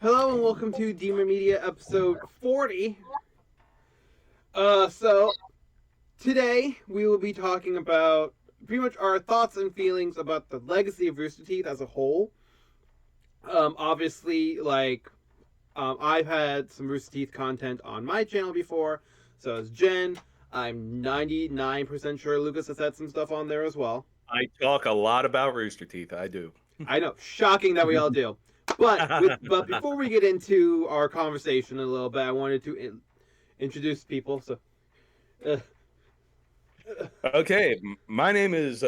Hello and welcome to Demon Media episode 40. So today we will be talking about pretty much our thoughts and feelings about the legacy of Rooster Teeth as a whole. Obviously, I've had some Rooster Teeth content on my channel before, so has Jen. I'm 99% sure Lucas has had some stuff on there as well. I talk a lot about Rooster Teeth. I do. I know, shocking that we all do. But before we get into our conversation a little bit, I wanted to introduce people. So, uh, Okay, my name is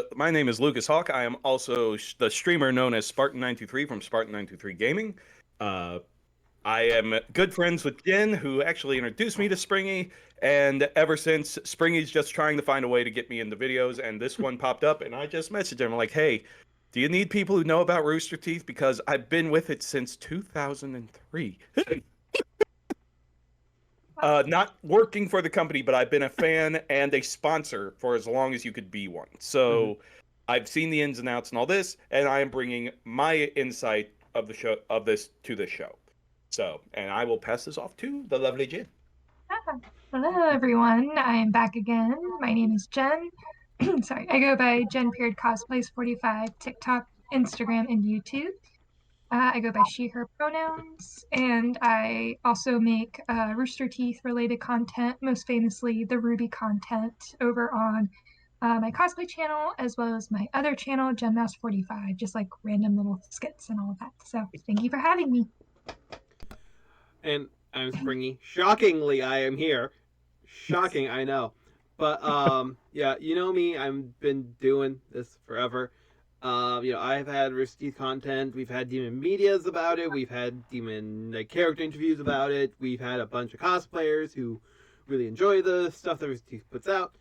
Lucas Hawk. I am also the streamer known as Spartan923 from Spartan923 Gaming. Uh, I am good friends with Jen, who actually introduced me to Springy, and ever since Springy's just trying to find a way to get me into videos, and this one popped up, and I just messaged him like, "Hey, do you need people who know about Rooster Teeth? Because I've been with it since 2003." Not working for the company, but I've been a fan and a sponsor for as long as you could be one. So I've seen the ins and outs and all this, and I am bringing my insight of the show of this to the show. So, and I will pass this off to the lovely Jen. Ah, hello, everyone. I am back again. My name is Jen. Sorry, I go by Jen Period Cosplays 45, TikTok, Instagram, and YouTube. I go by she, her pronouns, and I also make Rooster Teeth related content, most famously the Ruby content over on my cosplay channel, as well as my other channel, Jen Mouse 45, just like random little skits and all of that. So thank you for having me. and I'm Springy. Shockingly, I am here. Shocking, I know. But yeah, you know me. I've been doing this forever. I've had Rooster Teeth content. We've had Demon Medias about it. We've had Demon character interviews about it. We've had a bunch of cosplayers who really enjoy the stuff that Rooster Teeth puts out.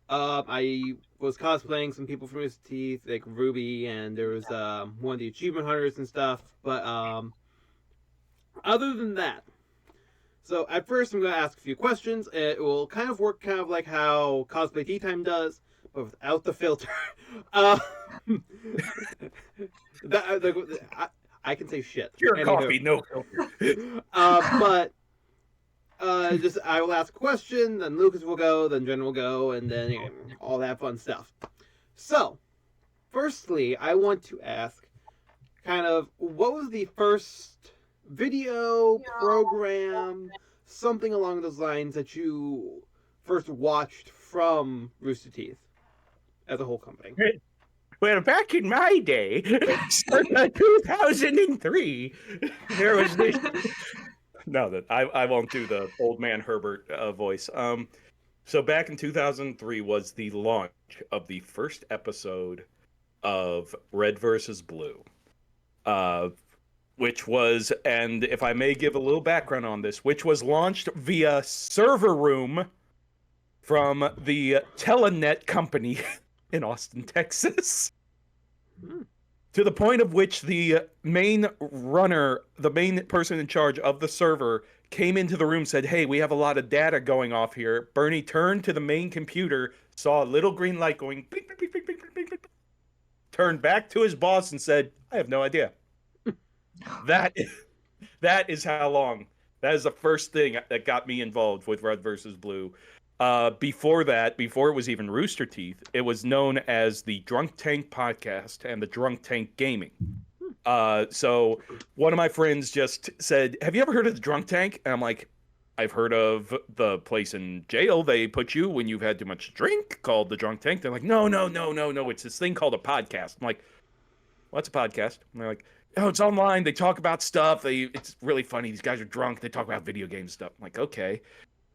I was cosplaying some people from Rooster Teeth, like Ruby, and there was one of the achievement hunters and stuff. But other than that, so at first I'm going to ask a few questions. It will kind of work kind of like how Cosplay Tea Time does, but without the filter. uh, I can say shit. Pure Anywho. coffee, no filter. But just I will ask a question, then Lucas will go, then Jen will go, and then all that fun stuff. So, firstly, I want to ask, kind of, what was the first video program, something along those lines that you first watched from Rooster Teeth as a whole company? Well, back in my day, 2003, there was this. No, that I won't do the old man Herbert voice. So back in 2003 was the launch of the first episode of Red versus Blue, which was, and if I may give a little background on this, which was launched via server room from the Telenet company in Austin, Texas. To the point of which the main person in charge of the server came into the room, said, "Hey, we have a lot of data going off here." Bernie turned to the main computer, saw a little green light going, beep, beep, beep, beep, beep, beep, beep, beep, turned back to his boss and said, "I have no idea." That is how long. That is the first thing that got me involved with Red versus Blue. Before that, before it was even Rooster Teeth, it was known as the Drunk Tank Podcast and the Drunk Tank Gaming. So one of my friends just said, "Have you ever heard of the Drunk Tank?" And I'm like, "I've heard of the place in jail they put you when you've had too much to drink called the Drunk Tank." They're like, "No, no, no, no, no. It's this thing called a podcast." I'm like, "What's a podcast?" And they're like, "Oh, it's online. They talk about stuff. It's really funny. These guys are drunk. They talk about video game stuff." I'm like, "Okay."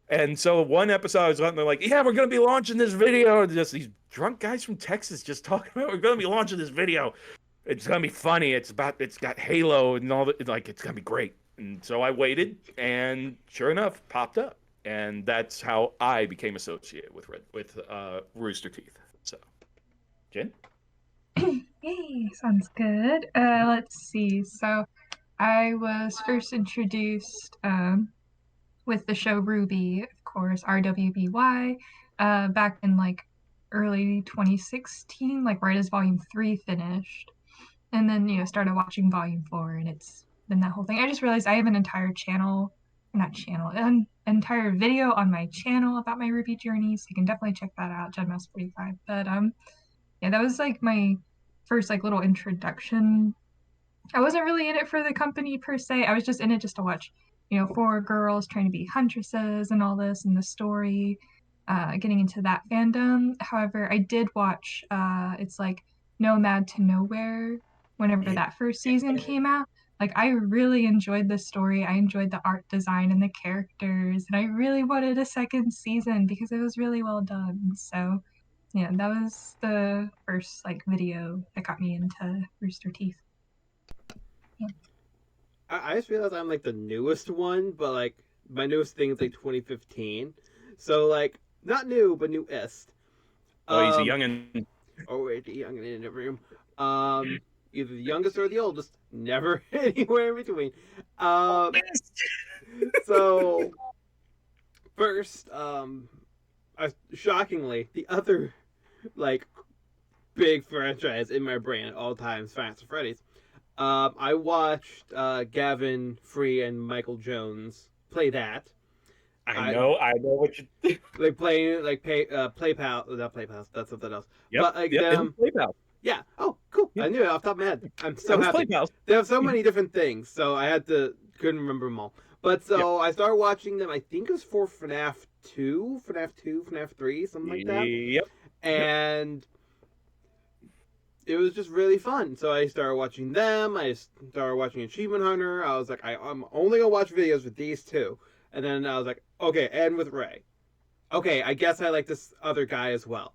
And so one episode I was on, they're like, "Yeah, we're gonna be launching this video." And just these drunk guys from Texas just talking about, "We're gonna be launching this video. It's gonna be funny. It's got Halo and all that. Like, it's gonna be great." And so I waited, and sure enough, popped up, and that's how I became associated with Rooster Teeth. So, Jen. Yay, sounds good. Let's see. So I was first introduced with the show Ruby, of course, RWBY, back in like early 2016, like right as Volume 3 finished. And then, started watching Volume 4, and it's than that whole thing. I just realized I have an entire an entire video on my channel about my Ruby journey, so you can definitely check that out, GenMouse45. But yeah, that was like my first like little introduction. I wasn't really in it for the company per se. I was just in it just to watch, four girls trying to be huntresses and all this and the story, getting into that fandom. However, I did watch it's like Nomad to Nowhere whenever Yeah. that first season came out. Like I really enjoyed the story. I enjoyed the art design and the characters, and I really wanted a second season because it was really well done. So yeah, that was the first like video that got me into Rooster Teeth. Yeah. I just realized I'm like the newest one, but like my newest thing is like 2015. So like not new, but newest. Oh, he's a Um, youngin. oh wait, the young in the room. Either the youngest or the oldest, never anywhere in between. Um, so first, shockingly, the other like big franchise in my brain at all times, Fast and Freddy's. I watched Gavin Free and Michael Jones play that. I I know what you. like playing like play pal, not play pals. That's something else. Yep, But like yep. It was them, Playpal. yeah. Oh, cool. Yeah, I knew it off the top of my head. I'm yeah, it so was happy. Playpal. They have so Yeah, many different things, so I had to couldn't remember them all. But yep, so I started watching them. I think it was for FNAF 2, FNAF 3, something like that. yep, yep. And it was just really fun. So I started watching them. I started watching Achievement Hunter. I was like, I'm only gonna watch videos with these two. And then I was like, okay, and with Ray. Okay, I guess I like this other guy as well.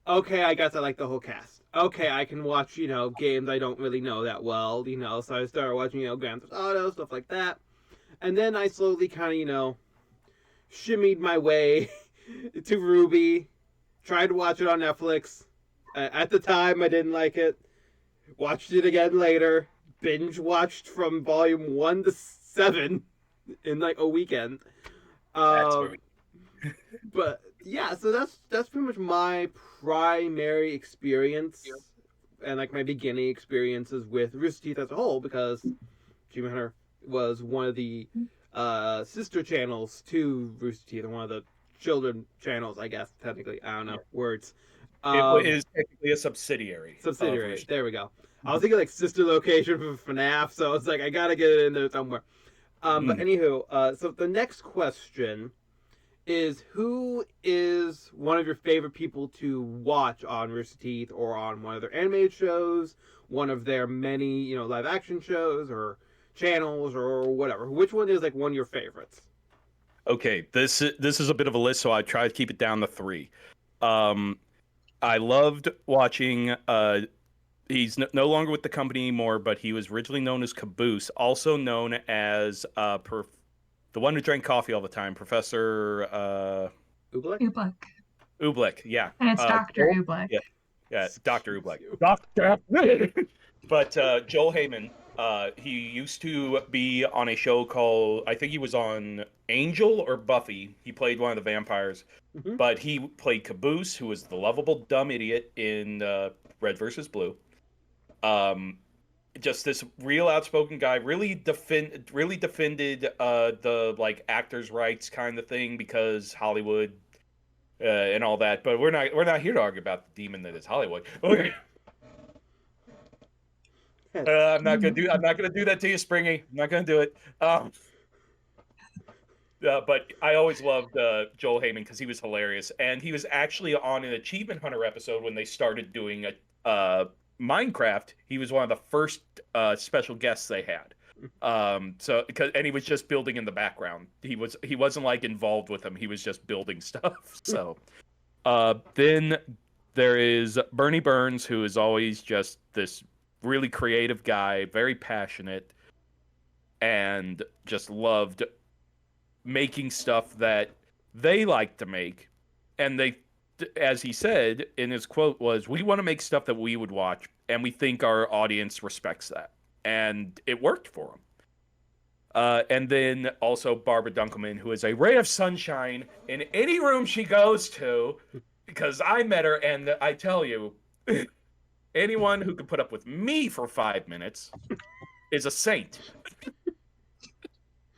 Okay, I guess I like the whole cast. Okay, I can watch, games I don't really know that well, so I started watching, Grand Theft Auto, stuff like that. And then I slowly kind of, shimmied my way to Ruby, tried to watch it on Netflix. At the time, I didn't like it. Watched it again later. Binge watched from volume 1 to 7 in like a weekend. That's where Um, but yeah, so that's pretty much my primary experience and like my beginning experiences with Rooster Teeth as a whole, because Achievement Hunter was one of the sister channels to Rooster Teeth, and one of the children channels, I guess technically. I don't know words. it Um, is technically a subsidiary. Subsidiary. Of There we go. I was thinking like sister location for FNAF, so it's like I gotta get it in there somewhere. But Mm. anywho, so the next question is, who is one of your favorite people to watch on Rooster Teeth or on one of their animated shows, one of their many, live action shows or channels or whatever? Which one is like one of your favorites? Okay, this is a bit of a list, so I try to keep it down to three. Um, I loved watching. He's no longer with the company anymore, but he was originally known as Caboose, also known as the one who drank coffee all the time, Professor Oobleck? Oobleck. Oobleck. Yeah, And it's Dr. Joel, Oobleck. yeah, yeah, Doctor Oobleck. You. Doctor. But Joel Heyman, he used to be on a show called, I think he was on Angel or Buffy. He played one of the vampires, Mhm. but he played Caboose, who was the lovable dumb idiot in Red versus Blue. Just this real outspoken guy, really defended the like actors' rights kind of thing, because Hollywood and all that. But we're not here to argue about the demon that is Hollywood. Okay. I'm not gonna do that to you, Springy. I'm not gonna do it. But I always loved Joel Heyman because he was hilarious, and he was actually on an Achievement Hunter episode when they started doing a Minecraft. He was one of the first special guests they had. And he was just building in the background. He wasn't like involved with them. He was just building stuff. So then there is Bernie Burns, who is always just this really creative guy, very passionate, and just loved making stuff that they like to make. And they, as he said in his quote, was, "We want to make stuff that we would watch, and we think our audience respects that." And it worked for him. And then also Barbara Dunkelman, who is a ray of sunshine in any room she goes to, because I met her, and I tell you, anyone who could put up with me for 5 minutes is a saint.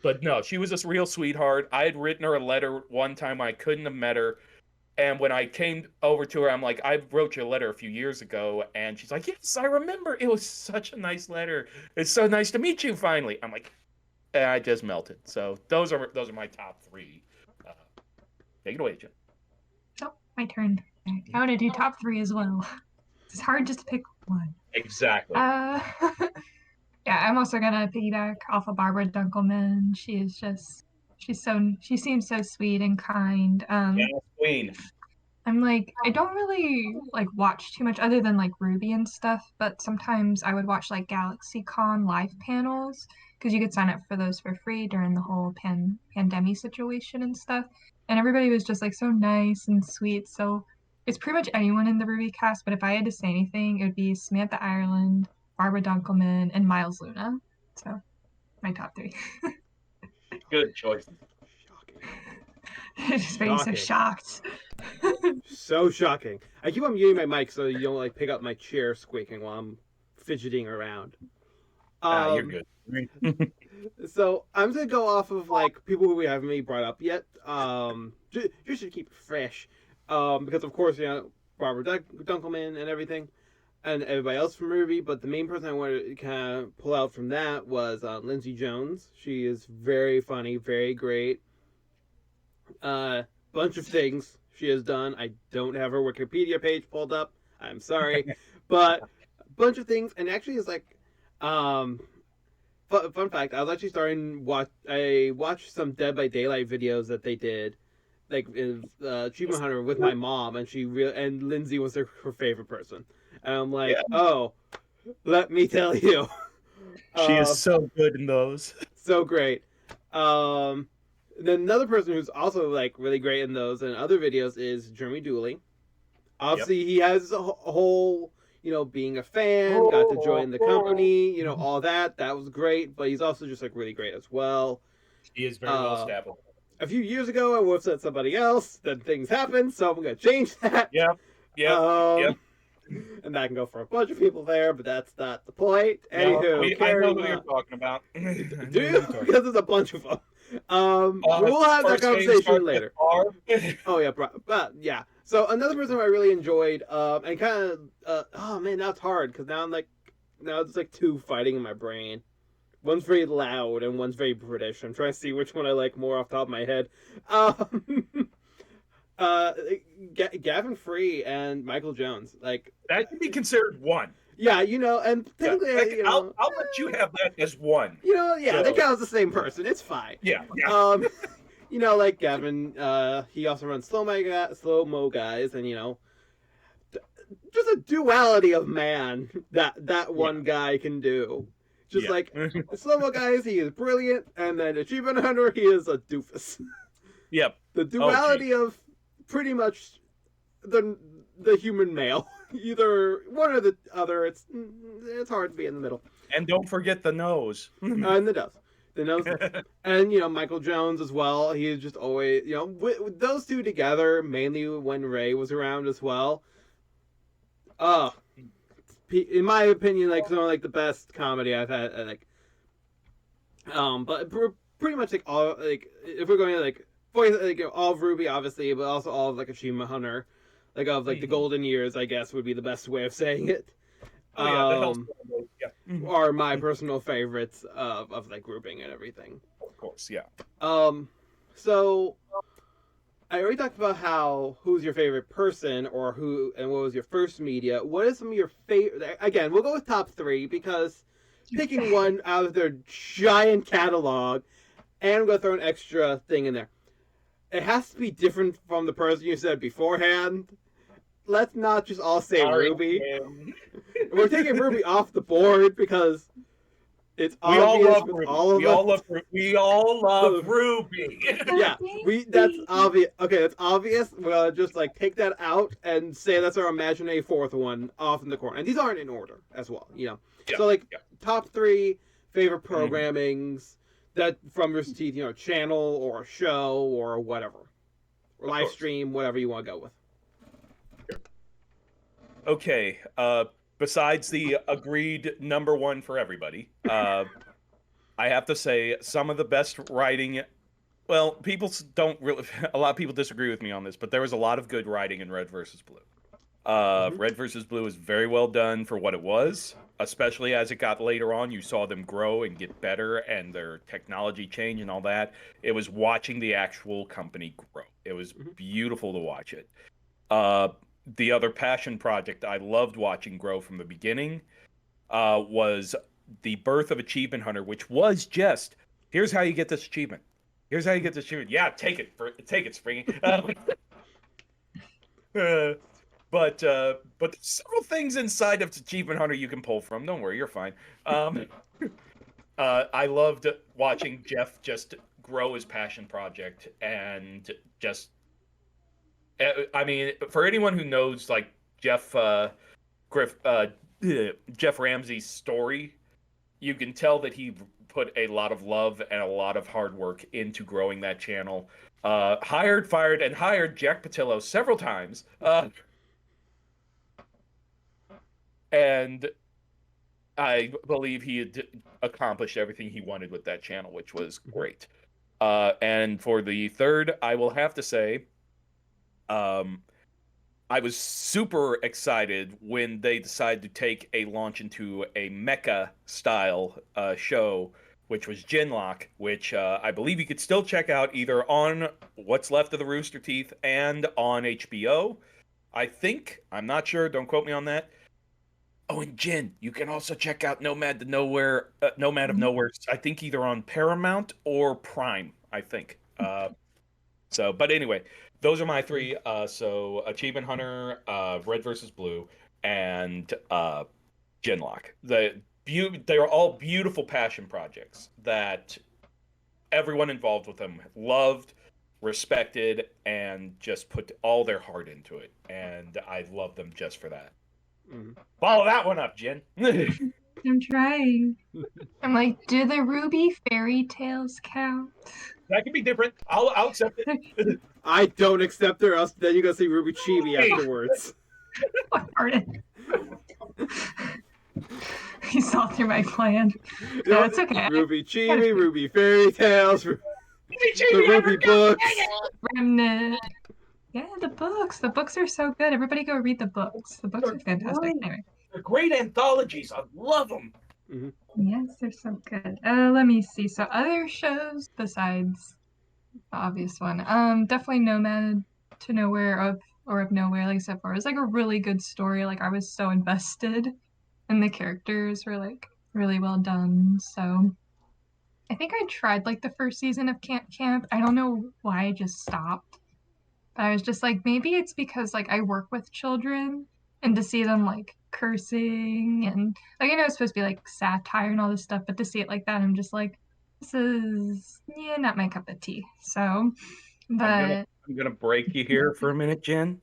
But no, she was a real sweetheart. I had written her a letter one time when I couldn't have met her. And when I came over to her, I'm like, I wrote you a letter a few years ago. And she's like, yes, I remember. It was such a nice letter. It's so nice to meet you finally. I'm like, and I just melted. So those are my top three. Uh, Take it away, Jen. Oh, my turn. I want to do top three as well. It's hard just to pick one. Exactly. Uh, yeah, I'm also gonna piggyback off of Barbara Dunkelman. She seems so sweet and kind. Yeah, Queen. I'm like, I don't really like watch too much other than like Ruby and stuff, but sometimes I would watch like GalaxyCon live panels because you could sign up for those for free during the whole pandemic situation and stuff. And everybody was just like so nice and sweet. So it's pretty much anyone in the Ruby cast, but if I had to say anything, it would be Samantha Ireland, Barbara Dunkelman, and Miles Luna. So my top three. Good choice. Shocking. Just made me so shocked. So shocking. I keep on muting my mic so you don't like pick up my chair squeaking while I'm fidgeting around. You're good. So I'm gonna go off of like people who we haven't really brought up yet. Just to keep it fresh. Because of course, Barbara Dunkelman and everything, and everybody else from Ruby. But the main person I wanted to kind of pull out from that was Lindsay Jones. She is very funny, very great. Bunch of things she has done. I don't have her Wikipedia page pulled up. I'm sorry, but a bunch of things. And actually, it's like, fun fact. I was actually starting I watched some Dead by Daylight videos that they did, like Achievement Hunter with my mom, and and Lindsay was her favorite person. And I'm like, oh, let me tell you, She is so good in those. so great. Then another person who's also like really great in those and other videos is Jeremy Dooley. Obviously, he has a whole, being a fan, got to join the company, all that. That was great, but he's also just like really great as well. He is very well established. A few years ago, I would have said somebody else. Then things happened, so I'm gonna change that. Yep. And that can go for a bunch of people there, but that's not the point. No, Anywho, I know who you're talking about. do you? Because there's a bunch of them. We'll have that conversation later. Oh yeah, but yeah. So another person I really enjoyed, and kind of, oh man, now it's hard because now it's like two fighting in my brain. One's very loud and one's very British. I'm trying to see which one I like more off the top of my head. Gavin Free and Michael Jones, like that can be considered one. Yeah, and technically, I'll let you have that as one. They count as the same person. It's fine. Yeah. Like Gavin, he also runs Slow Mo Guys, and just a duality of man that one guy can do. Just like Slow Mo Guys, he is brilliant, and then Achievement Hunter, he is a doofus. Yep. The duality of pretty much the human male. Either one or the other. It's hard to be in the middle. And don't forget the nose. And the nose, and Michael Jones as well. He is just always with those two together, mainly when Ray was around as well. In my opinion, like some of like the best comedy I've had. But pretty much like all like if we're going to like voice all of Ruby obviously, but also all of like Achievement Hunter. Like of like the golden years, I guess would be the best way of saying it. Are my personal favorites of like grouping and everything. Of course, yeah. So I already talked about who's your favorite person or who and what was your first media. What is some of your favorite? Again, we'll go with top three because picking one out of their giant catalog, and I'm gonna throw an extra thing in there. It has to be different from the person you said beforehand. Let's not just all say Ruby. We're taking Ruby off the board because it's obvious with all of us. We all love Ruby. Yeah, that's obvious. Okay, that's obvious. We'll just like take that out and say that's our imaginary fourth one off in the corner. And these aren't in order as well, So like top three favorite programmings that from Rooster Teeth, channel or show or whatever, or live stream, whatever you want to go with. Okay. Besides the agreed number one for everybody, I have to say, some of the best writing. Well, don't really. A lot of people disagree with me on this, but there was a lot of good writing in Red versus Blue. Red versus Blue is very well done for what it was, especially as it got later on. You saw them grow and get better and their technology change and all that. It was watching the actual company grow. It was beautiful to watch it. The other passion project I loved watching grow from the beginning was the birth of Achievement Hunter, which was just here's how you get this achievement. Here's how you get this achievement. Yeah, take it, Springy. But there's several things inside of Achievement Hunter you can pull from. Don't worry, you're fine. I loved watching Jeff just grow his passion project and just. I mean, for anyone who knows like Jeff Jeff Ramsey's story, you can tell that he put a lot of love and a lot of hard work into growing that channel. Hired, fired, and hired Jack Patillo several times. And I believe he had accomplished everything he wanted with that channel, which was great. And for the third, I will have to say, I was super excited when they decided to take a launch into a mecha style show, which was Genlock, which I believe you could still check out either on What's Left of the Rooster Teeth and on HBO. I'm not sure, don't quote me on that. Oh, and Jen, you can also check out Nomad of Nowhere, I think either on Paramount or Prime, I think. But anyway, those are my three. So Achievement Hunter, Red versus Blue, and Genlock. They're all beautiful passion projects that everyone involved with them loved, respected, and just put all their heart into it. And I love them just for that. Follow that one up, Jen. I'm trying. I'm like, do the Ruby fairy tales count? That could be different. I'll accept it. I don't accept her, else then you go see Ruby Chibi afterwards. You saw through my plan. No, it's okay. Ruby Chibi, Ruby Fairy Tales, the Ruby books. Remnant. Yeah, the books. The books are so good. Everybody go read the books. The books are fantastic. Anyway. They're great anthologies. I love them. Yes, they're so good. Let me see. So other shows besides the obvious one. Definitely Nomad to Nowhere of Nowhere, like I said before. It was like a really good story. Like I was so invested and the characters were like really well done. So I think I tried like the first season of Camp Camp. I don't know why I just stopped. But I was just like, maybe it's because like I work with children and to see them like cursing and like I know it's supposed to be like satire and all this stuff, but to see it like that, I'm just like, this is not my cup of tea. So, but I'm gonna break you here for a minute, Jen.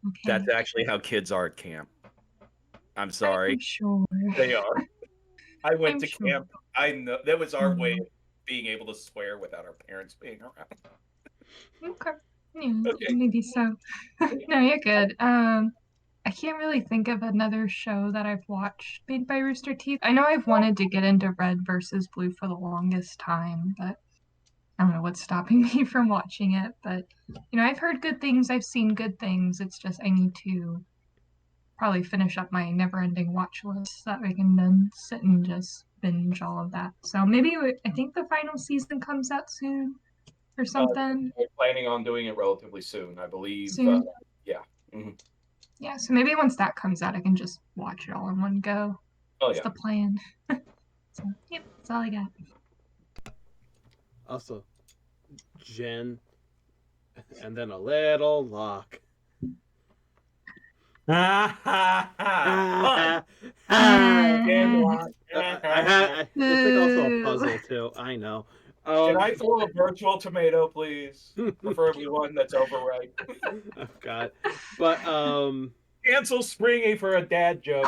okay. That's actually how kids are at camp. I'm sorry. I'm sure. They are. I went to camp. I know that was our way of being able to swear without our parents being around. Okay. Yeah, okay. Maybe so. No, you're good. I can't really think of another show that I've watched made by Rooster Teeth. I know I've wanted to get into Red versus Blue for the longest time, but I don't know what's stopping me from watching it. But I've heard good things, I've seen good things. It's just I need to probably finish up my never-ending watch list so that I can then sit and just binge all of that. So maybe I think the final season comes out soon or something. We're planning on doing it relatively soon, I believe. Soon? Yeah. Mm-hmm. Yeah, so maybe once that comes out, I can just watch it all in one go. That's the plan. So, yep, that's all I got. Also, Jen, and then a little Locke. Ha ha ha! It's also a puzzle too. I know. Can I throw a virtual tomato, please? Preferably one that's overripe. Oh God! But cancel Springy for a dad joke.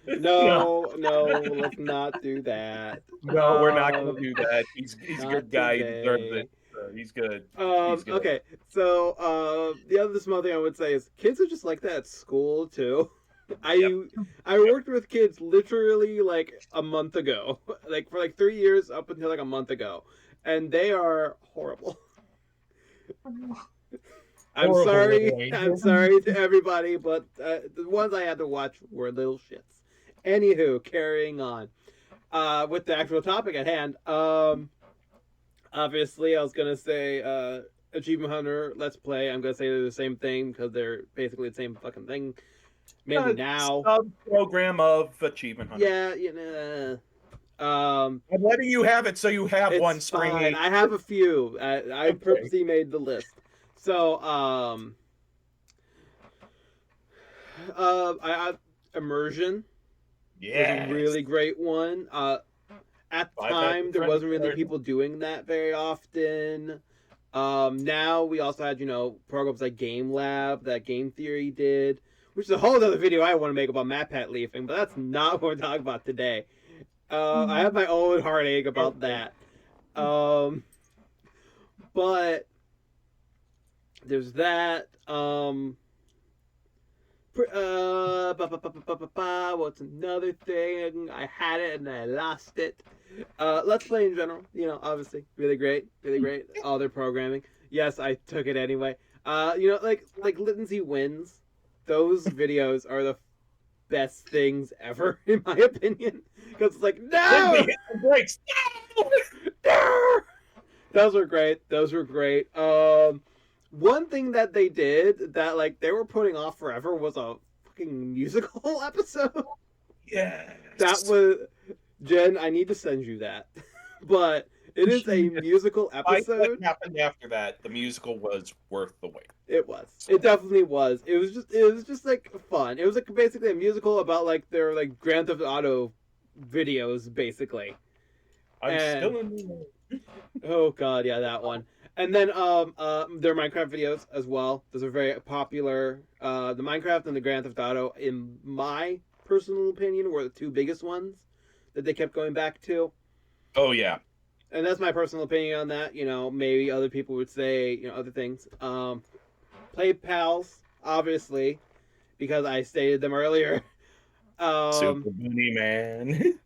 No, let's not do that. No, we're not going to do that. He's a good guy. He deserves it. He's good. He's good. Okay, so the other small thing I would say is kids are just like that at school too. I I worked with kids literally like a month ago, like for like 3 years up until like a month ago, and they are horrible. I'm Horrible sorry. little I'm angels. sorry to everybody, but the ones I had to watch were little shits. Anywho, carrying on with the actual topic at hand. Obviously, I was gonna say Achievement Hunter Let's Play. I'm gonna say they're the same thing because they're basically the same fucking thing. Mainly now. Sub program of Achievement Hunter. Yeah, you know. I'm letting you have it, so you have It's one, fine. Springy. I have a few. I Okay. purposely made the list. So, I Immersion was a Yes. really great one. At the I've had time, the there friend wasn't really version. people doing that very often. Now we also had programs like Game Lab that Game Theory did, which is a whole other video I want to make about MatPat leafing, but that's not what we're talking about today. I have my own heartache about Okay. that. Um, but there's that. What's another thing? I had it and I lost it. Let's Play in general, obviously, really great, really great. All their programming. Yes, I took it anyway. Like Lindsay wins. Those videos are the best things ever, in my opinion. Because it's like, Lindsay, no, hit the brakes. no. Those were great. Those were great. One thing that they did that like they were putting off forever was a fucking musical episode. Yes. That was Jen. I need to send you that, but it is a musical Despite what episode. happened after that, the musical was worth the wait. It was. It definitely was. It was just like fun. It was like basically a musical about like their like Grand Theft Auto videos, basically. I'm And still in. oh god, yeah, that one. And then their Minecraft videos as well. Those are very popular. The Minecraft and the Grand Theft Auto, in my personal opinion, were the two biggest ones that they kept going back to. Oh yeah. And that's my personal opinion on that. Maybe other people would say other things. Play Pals, obviously, because I stated them earlier. Super Bunny Man.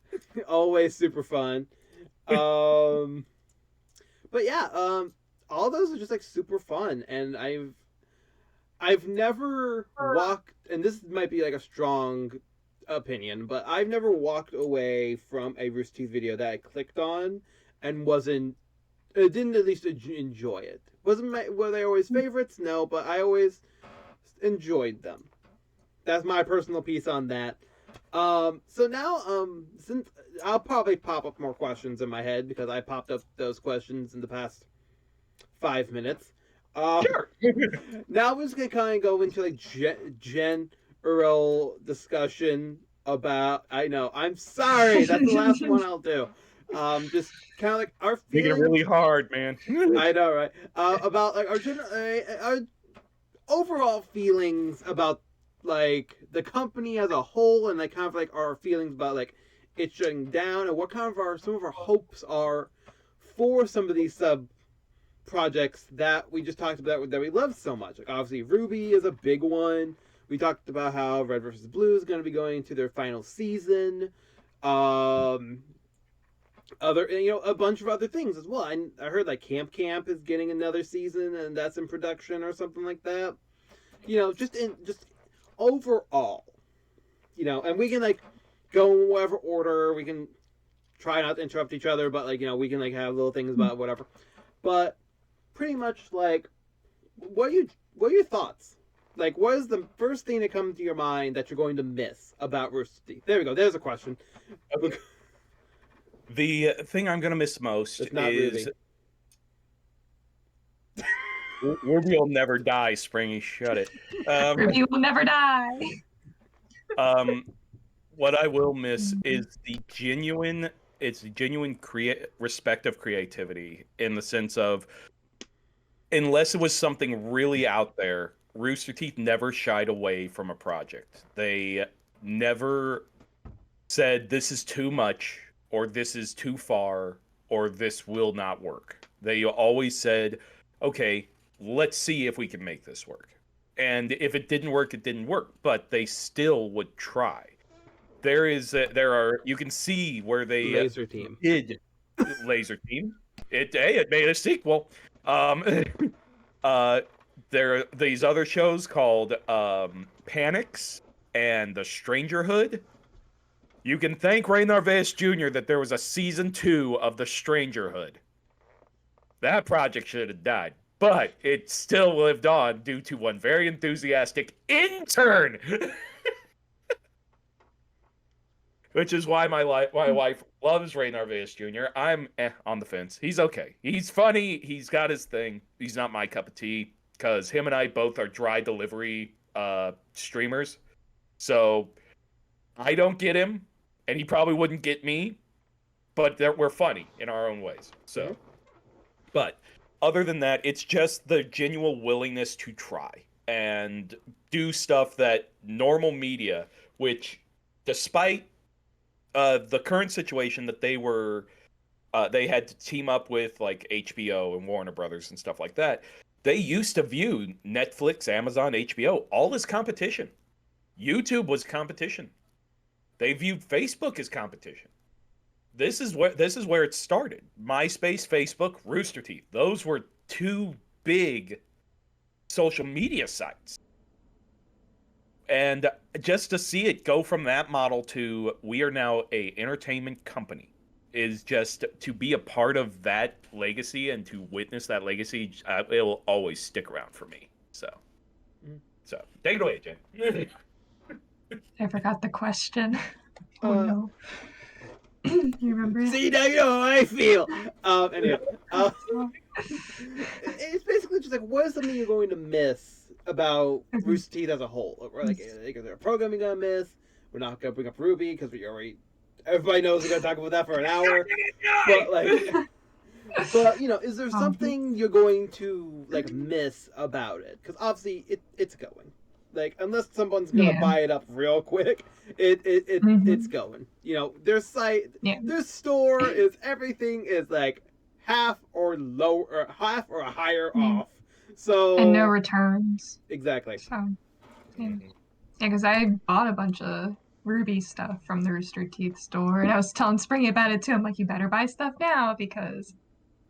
Always super fun. Um, but yeah, all those are just like super fun, and I've never walked, and this might be like a strong opinion, but I've never walked away from a Rooster Teeth video that I clicked on and didn't at least enjoy it. Were they always favorites? No, but I always enjoyed them. That's my personal piece on that. So now, since I'll probably pop up more questions in my head because I popped up those questions in the past 5 minutes. Sure. Now we're just gonna kind of go into like general discussion about. I know. I'm sorry. That's the last one I'll do. Just kind of like our Making it feelings. really hard, man. I know, right? About like our overall feelings about like the company as a whole, and like kind of like our feelings about like it shutting down, and what kind of some of our hopes are for some of these sub projects that we just talked about that we love so much. Like obviously Ruby is a big one. We talked about how Red versus Blue is going to be going to their final season. Um, other a bunch of other things as well. I heard like Camp is getting another season and that's in production or something like that. Just overall, and we can like go in whatever order. We can try not to interrupt each other, but like we can like have little things about whatever. But pretty much like what are your thoughts? Like, what is the first thing that comes to your mind that you're going to miss about Rooster Teeth? There we go. There's a question. Okay. The thing I'm gonna miss most It's not is Ruby. Ruby will never die. Springy, shut it. You will never die. What I will miss is the genuine respect of creativity, in the sense of, unless it was something really out there, Rooster Teeth never shied away from a project. They never said this is too much, or this is too far, or this will not work. They always said, okay, let's see if we can make this work. And if it didn't work, it didn't work. But they still would try. There are you can see where they Laser Team. did Laser Team. It made a sequel. Um, there are these other shows called Panics and The Strangerhood. You can thank Ray Narvaez Jr. that there was a season 2 of The Strangerhood. That project should have died, but it still lived on due to one very enthusiastic intern. Which is why my wife loves Ray Narvaez Jr. I'm on the fence. He's okay. He's funny. He's got his thing. He's not my cup of tea because him and I both are dry delivery streamers. So I don't get him, and he probably wouldn't get me, but we're funny in our own ways. So, but other than that, it's just the genuine willingness to try and do stuff that normal media, which despite the current situation that they had to team up with like HBO and Warner Brothers and stuff like that. They used to view Netflix, Amazon, HBO all as competition. YouTube was competition. They viewed Facebook as competition. This is where it started. MySpace, Facebook, Rooster Teeth. Those were two big social media sites. And just to see it go from that model to we are now a entertainment company is just to be a part of that legacy and to witness that legacy. It will always stick around for me. So take it away, Jen. I forgot the question. Oh no. You remember it? See, now you know how I feel. Anyway, it's basically just like, what is something you're going to miss about Rooster Teeth as a whole? We're like, is there a program you're gonna miss? We're not gonna bring up Ruby because everybody knows we're gonna talk about that for an hour. But you know, is there something you're going to like miss about it? Because obviously it's going. Like, unless someone's gonna buy it up real quick, it's going. You know, their site, their store is everything is like half or higher off. So and no returns. Exactly. So because I bought a bunch of Ruby stuff from the Rooster Teeth store, and I was telling Springy about it too. I'm like, you better buy stuff now because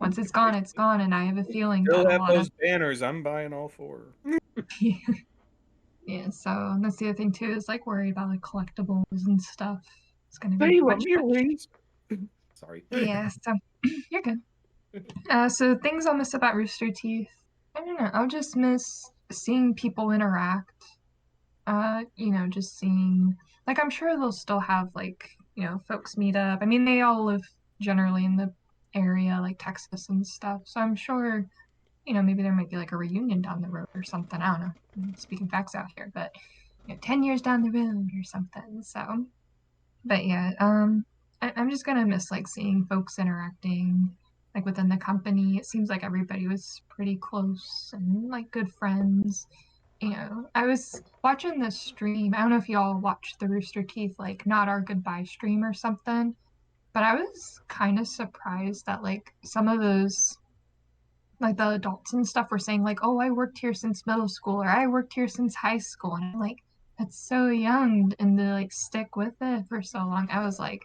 once it's gone, and I have a feeling Still that have those banners. I'm buying all 4. Yeah, so that's the other thing too, is like worried about like collectibles and stuff. It's gonna be earrings. Sorry. Yeah, so you're good. So things I'll miss about Rooster Teeth. I don't know. I'll just miss seeing people interact. Just seeing like I'm sure they'll still have like, folks meet up. I mean, they all live generally in the area, like Texas and stuff. So I'm sure, maybe there might be like a reunion down the road or something. I don't know. I'm speaking facts out here, but 10 years down the road or something. So, but yeah, I'm just gonna miss like seeing folks interacting like within the company. It seems like everybody was pretty close and like good friends. I was watching this stream. I don't know if y'all watched the Rooster Teeth like Not Our Goodbye stream or something, but I was kind of surprised that like some of those like the adults and stuff were saying like, oh, I worked here since middle school or I worked here since high school, and I'm like, that's so young, and to like stick with it for so long. I was like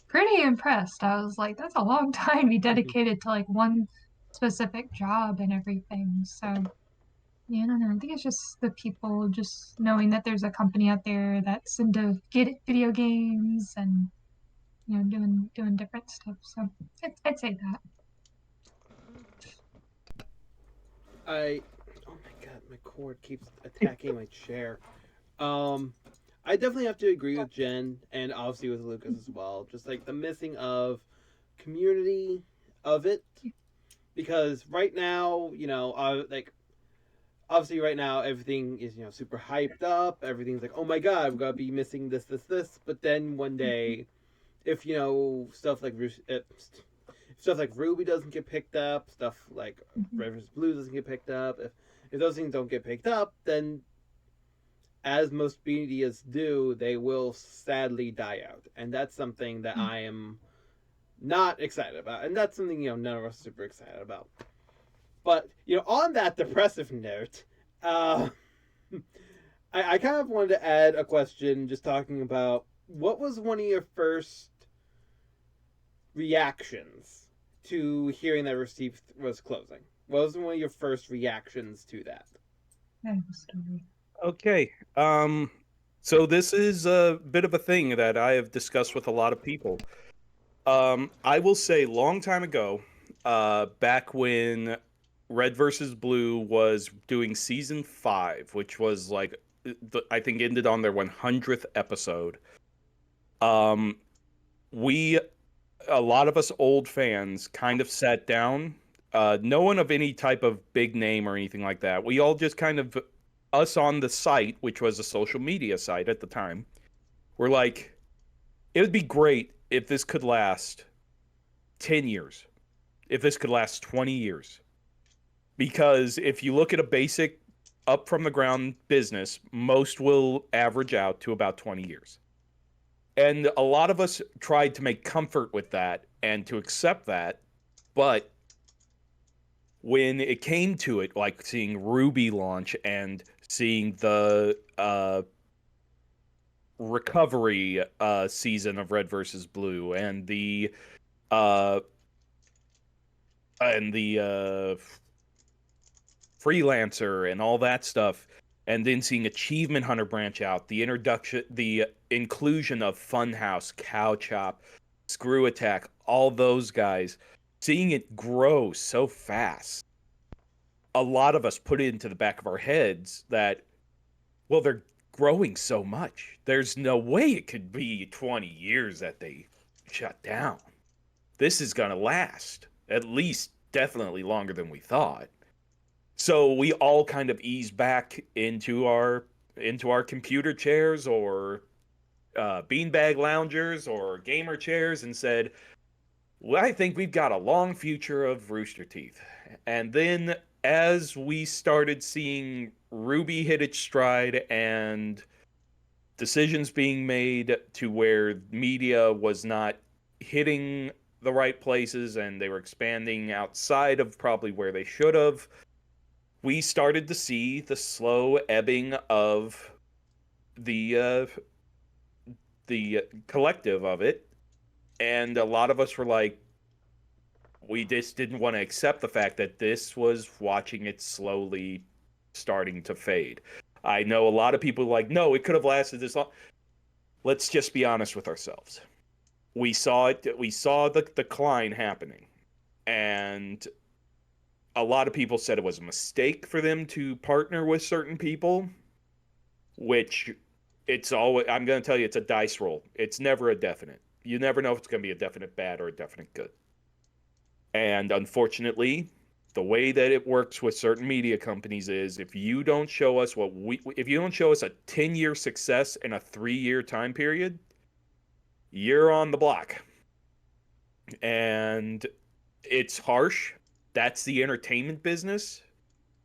pretty impressed. I was like, that's a long time to be dedicated to like one specific job and everything. So yeah, I don't know. I think it's just the people just knowing that there's a company out there that's into video games and doing different stuff. So I'd say that. Oh my god, my cord keeps attacking my chair. I definitely have to agree with Jen and obviously with Lucas as well. Just like the missing of community of it, because right now, like obviously right now everything is super hyped up. Everything's like, oh my god, we're gonna be missing this. But then one day, if stuff like Ruby doesn't get picked up, stuff like Red vs. Blue doesn't get picked up. If those things don't get picked up, then as most medias do, they will sadly die out, and that's something that I am not excited about, and that's something none of us are super excited about. But on that depressive note, I kind of wanted to add a question, just talking about what was one of your first reactions to hearing that Receipt was closing? What was one of your first reactions to that? I have a story. Okay. So this is a bit of a thing that I have discussed with a lot of people. I will say long time ago, back when Red versus Blue was doing season 5, which was like I think ended on their 100th episode. Um, we a lot of us old fans kind of sat down. No one of any type of big name or anything like that. We all just kind of us on the site, which was a social media site at the time. We're like, it would be great if this could last 10 years, if this could last 20 years. Because if you look at a basic up from the ground business, most will average out to about 20 years. And a lot of us tried to make comfort with that and to accept that. But when it came to it, like seeing Ruby launch and seeing the recovery season of Red versus Blue uh, and the freelancer and all that stuff, and then seeing Achievement Hunter branch out, the inclusion of Funhouse, Cow Chop, Screw Attack, all those guys, seeing it grow so fast, a lot of us put it into the back of our heads that, well, they're growing so much. There's no way it could be 20 years that they shut down. This is going to last at least definitely longer than we thought. So we all kind of eased back into our computer chairs or beanbag loungers or gamer chairs and said, well, I think we've got a long future of Rooster Teeth. And then as we started seeing Ruby hit its stride and decisions being made to where media was not hitting the right places and they were expanding outside of probably where they should have, we started to see the slow ebbing of the uh, the collective of it, and a lot of us were like, we just didn't want to accept the fact that this was watching it slowly starting to fade. I know a lot of people are like, no, it could have lasted this long. Let's just be honest with ourselves. We saw it. We saw the decline happening, and a lot of people said it was a mistake for them to partner with certain people, which it's always, I'm going to tell you, it's a dice roll. It's never a definite. You never know if it's going to be a definite bad or a definite good. And unfortunately, the way that it works with certain media companies is if you don't show us if you don't show us a 10-year success in a 3-year time period, you're on the block. And it's harsh. That's the entertainment business,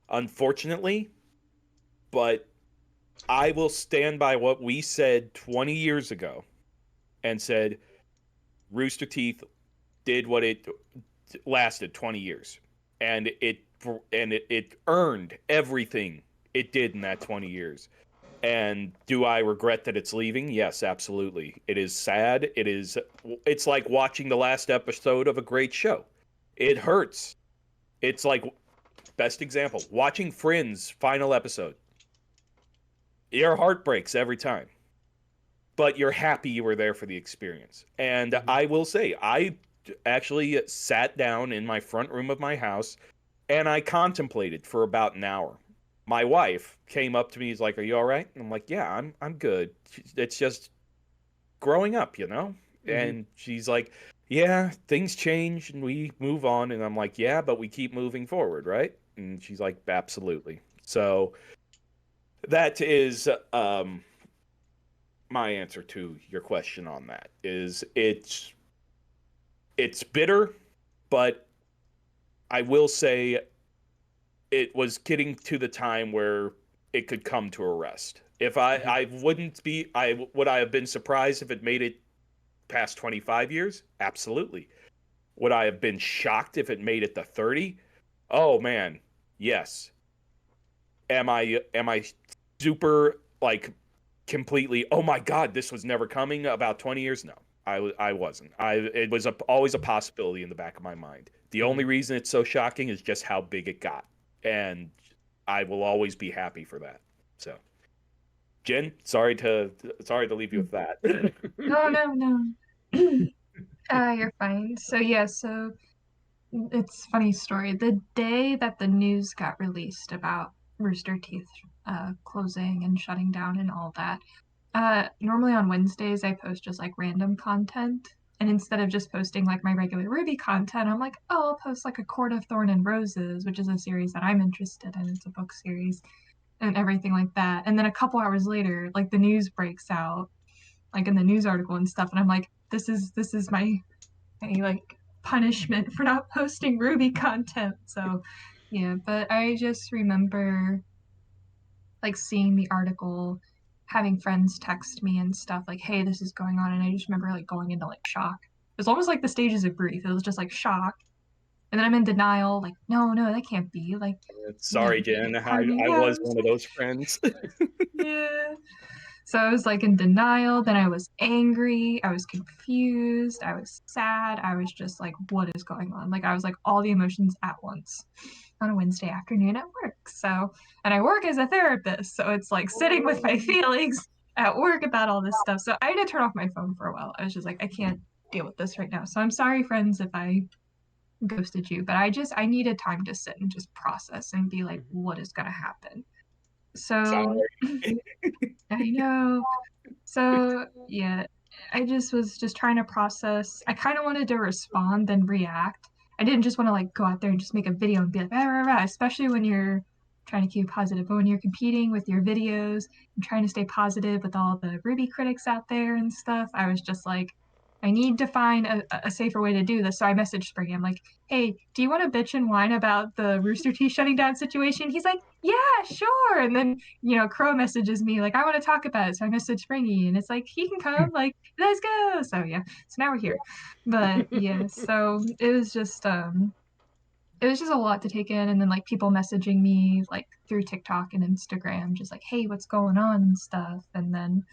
unfortunately. But I will stand by what we said 20 years ago and said Rooster Teeth did what it lasted 20 years. And it earned everything it did in that 20 years. And do I regret that it's leaving? Yes, absolutely. It is sad. It's like watching the last episode of a great show. It hurts. It's like, best example, watching Friends final episode. Your heart breaks every time, but you're happy you were there for the experience. And I will say, I actually sat down in my front room of my house and I contemplated for about an hour. My wife came up to me, he's like, "Are you all right?" And I'm like, "Yeah, I'm good. It's just growing up, you know?" Mm-hmm. And she's like, "Yeah, things change and we move on." And I'm like, "Yeah, but we keep moving forward, right?" And she's like, "Absolutely." So that is my answer to your question on that is it's bitter, but I will say it was getting to the time where it could come to a rest. If Mm-hmm. I wouldn't be I would I have been surprised if it made it past 25 years? Absolutely. Would I have been shocked if it made it to 30? Oh man, yes. Am I super like completely, oh my god, this was never coming about 20 years? No, I wasn't. It was always a possibility in the back of my mind. The only reason it's so shocking is just how big it got, and I will always be happy for that. So, Jen, sorry to leave you with that. No, no, no. You're fine. So yeah, so it's a funny story. The day that the news got released about Rooster Teeth closing and shutting down and all that, normally on Wednesdays I post just like random content. And instead of just posting like my regular Ruby content, I'm like, oh, I'll post like A Court of Thorn and Roses, which is a series that I'm interested in. It's a book series and everything like that. And then a couple hours later, like the news breaks out, like in the news article and stuff, and I'm like, this is my like punishment for not posting Ruby content. So yeah, but I just remember like seeing the article, having friends text me and stuff like, hey, this is going on, and I just remember like going into like shock. It was almost like the stages of grief. It was just like shock. And then I'm in denial, like, no, no, that can't be. Like, Sorry, Jen. I was one of those friends. yeah. So I was like in denial, then I was angry, I was confused, I was sad, I was just like, what is going on? Like I was like all the emotions at once on a Wednesday afternoon at work. So, and I work as a therapist, so it's like sitting with my feelings at work about all this stuff. So I had to turn off my phone for a while. I was just like, I can't deal with this right now. So I'm sorry, friends, if I ghosted you, but I needed time to sit and just process and be like, what is going to happen? So Sorry. I know. So yeah, I just was just trying to process. I kind of wanted to respond then react. I didn't just want to like go out there and just make a video and be like, rah, rah, rah, especially when you're trying to keep positive. But when you're competing with your videos and trying to stay positive with all the Ruby critics out there and stuff, I was just like, I need to find a safer way to do this. So I messaged Springy. I'm like, hey, do you want to bitch and whine about the Rooster Teeth shutting down situation? He's like, yeah, sure. And then Crow messages me like, I want to talk about it. So I message Springy and it's like, he can come, like, let's go. So yeah. So now we're here. But yeah, so it was just a lot to take in. And then like people messaging me like through TikTok and Instagram, just like, hey, what's going on and stuff. And then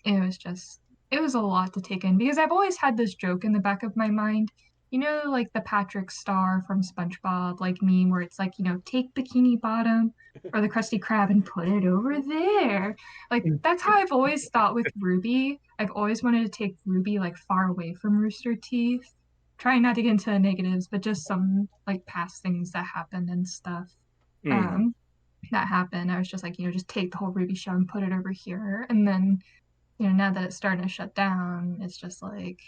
it was just it was a lot to take in because I've always had this joke in the back of my mind. Like the Patrick Star from SpongeBob like meme where it's like, take Bikini Bottom or the Krusty Krab and put it over there. Like that's how I've always thought with Ruby. I've always wanted to take Ruby like far away from Rooster Teeth. Trying not to get into the negatives, but just some like past things that happened and stuff. Mhm. Um that happened. I was just like, just take the whole Ruby show and put it over here. And then now that it's starting to shut down, it's just like,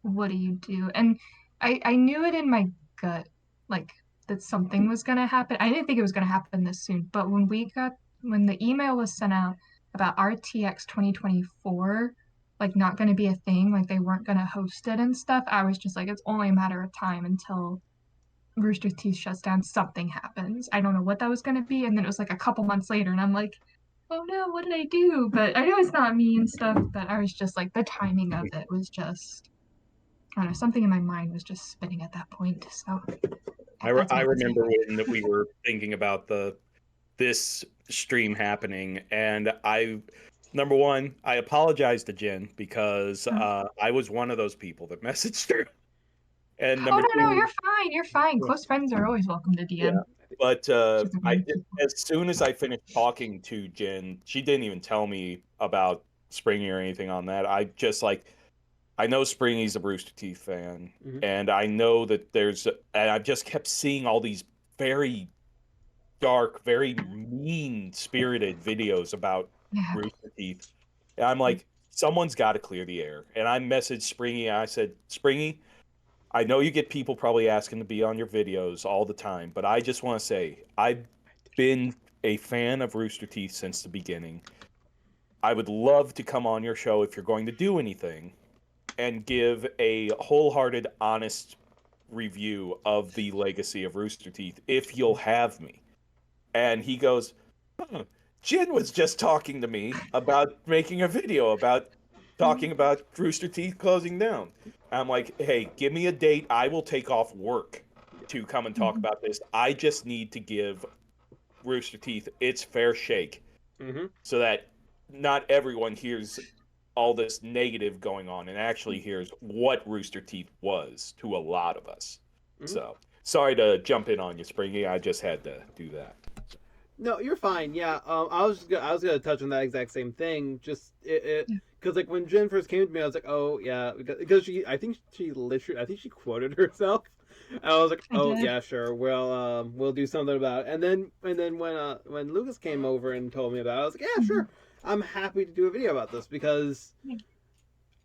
what do you do? And I knew it in my gut, like that something was gonna happen. I didn't think it was gonna happen this soon, but when the email was sent out about RTX 2024, like not gonna be a thing, like they weren't gonna host it and stuff, I was just like, it's only a matter of time until Rooster Teeth shuts down, something happens. I don't know what that was gonna be, and then it was like a couple months later, and I'm like, oh no, what did I do? But I know it's not me and stuff, but I was just like, the timing of it was just, I don't know, something in my mind was just spinning at that point. So that's I all I can say. remember when that we were thinking about this stream happening, and number one, I apologize to Jen because Oh, I was one of those people that messaged her, and oh number no, no, two, you're fine. You're fine. Close friends are always welcome to yeah, DM. but Just like I many did, people. as soon as I finished talking to Jen, she didn't even tell me about Springy or anything on that. I know Springy's a Rooster Teeth fan, and I know that and I've just kept seeing all these very dark, very mean spirited videos about Yeah. Rooster Teeth. And I'm like, someone's got to clear the air. And I messaged Springy and I said, Springy, I know you get people probably asking to be on your videos all the time, but I just want to say, I've been a fan of Rooster Teeth since the beginning. I would love to come on your show if you're going to do anything and give a wholehearted, honest review of the legacy of Rooster Teeth if you'll have me. And he goes, huh, Jen was just talking to me about making a video about talking about Rooster Teeth closing down. I'm like, hey, give me a date. I will take off work to come and talk Mhm. about this. I just need to give Rooster Teeth its fair shake Mm-hmm. so that not everyone hears all this negative going on and actually hears what Rooster Teeth was to a lot of us. Mm-hmm. So sorry to jump in on you, Springy. I just had to do that. No, you're fine. Yeah, I was gonna touch on that exact same thing. Just it Yeah. because like when Jen first came to me, I was like, oh yeah, because I think she quoted herself. And I was like, I oh did. yeah, sure, we'll do something about it. And then when Lucas came over and told me about it, I was like, yeah, Mhm. sure, I'm happy to do a video about this because Yeah.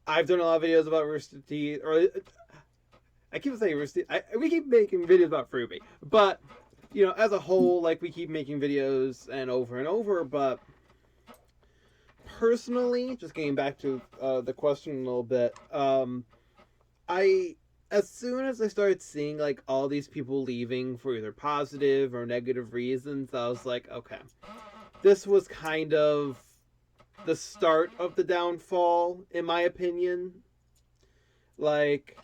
I've done a lot of videos about Rooster Teeth, or I keep saying Rooster Teeth. We keep making videos about Fruby, but you know, as a whole, like we keep making videos and over, but personally, just getting back to the question a little bit, I as soon as I started seeing like all these people leaving for either positive or negative reasons, I was like, okay, this was kind of the start of the downfall, in my opinion. Like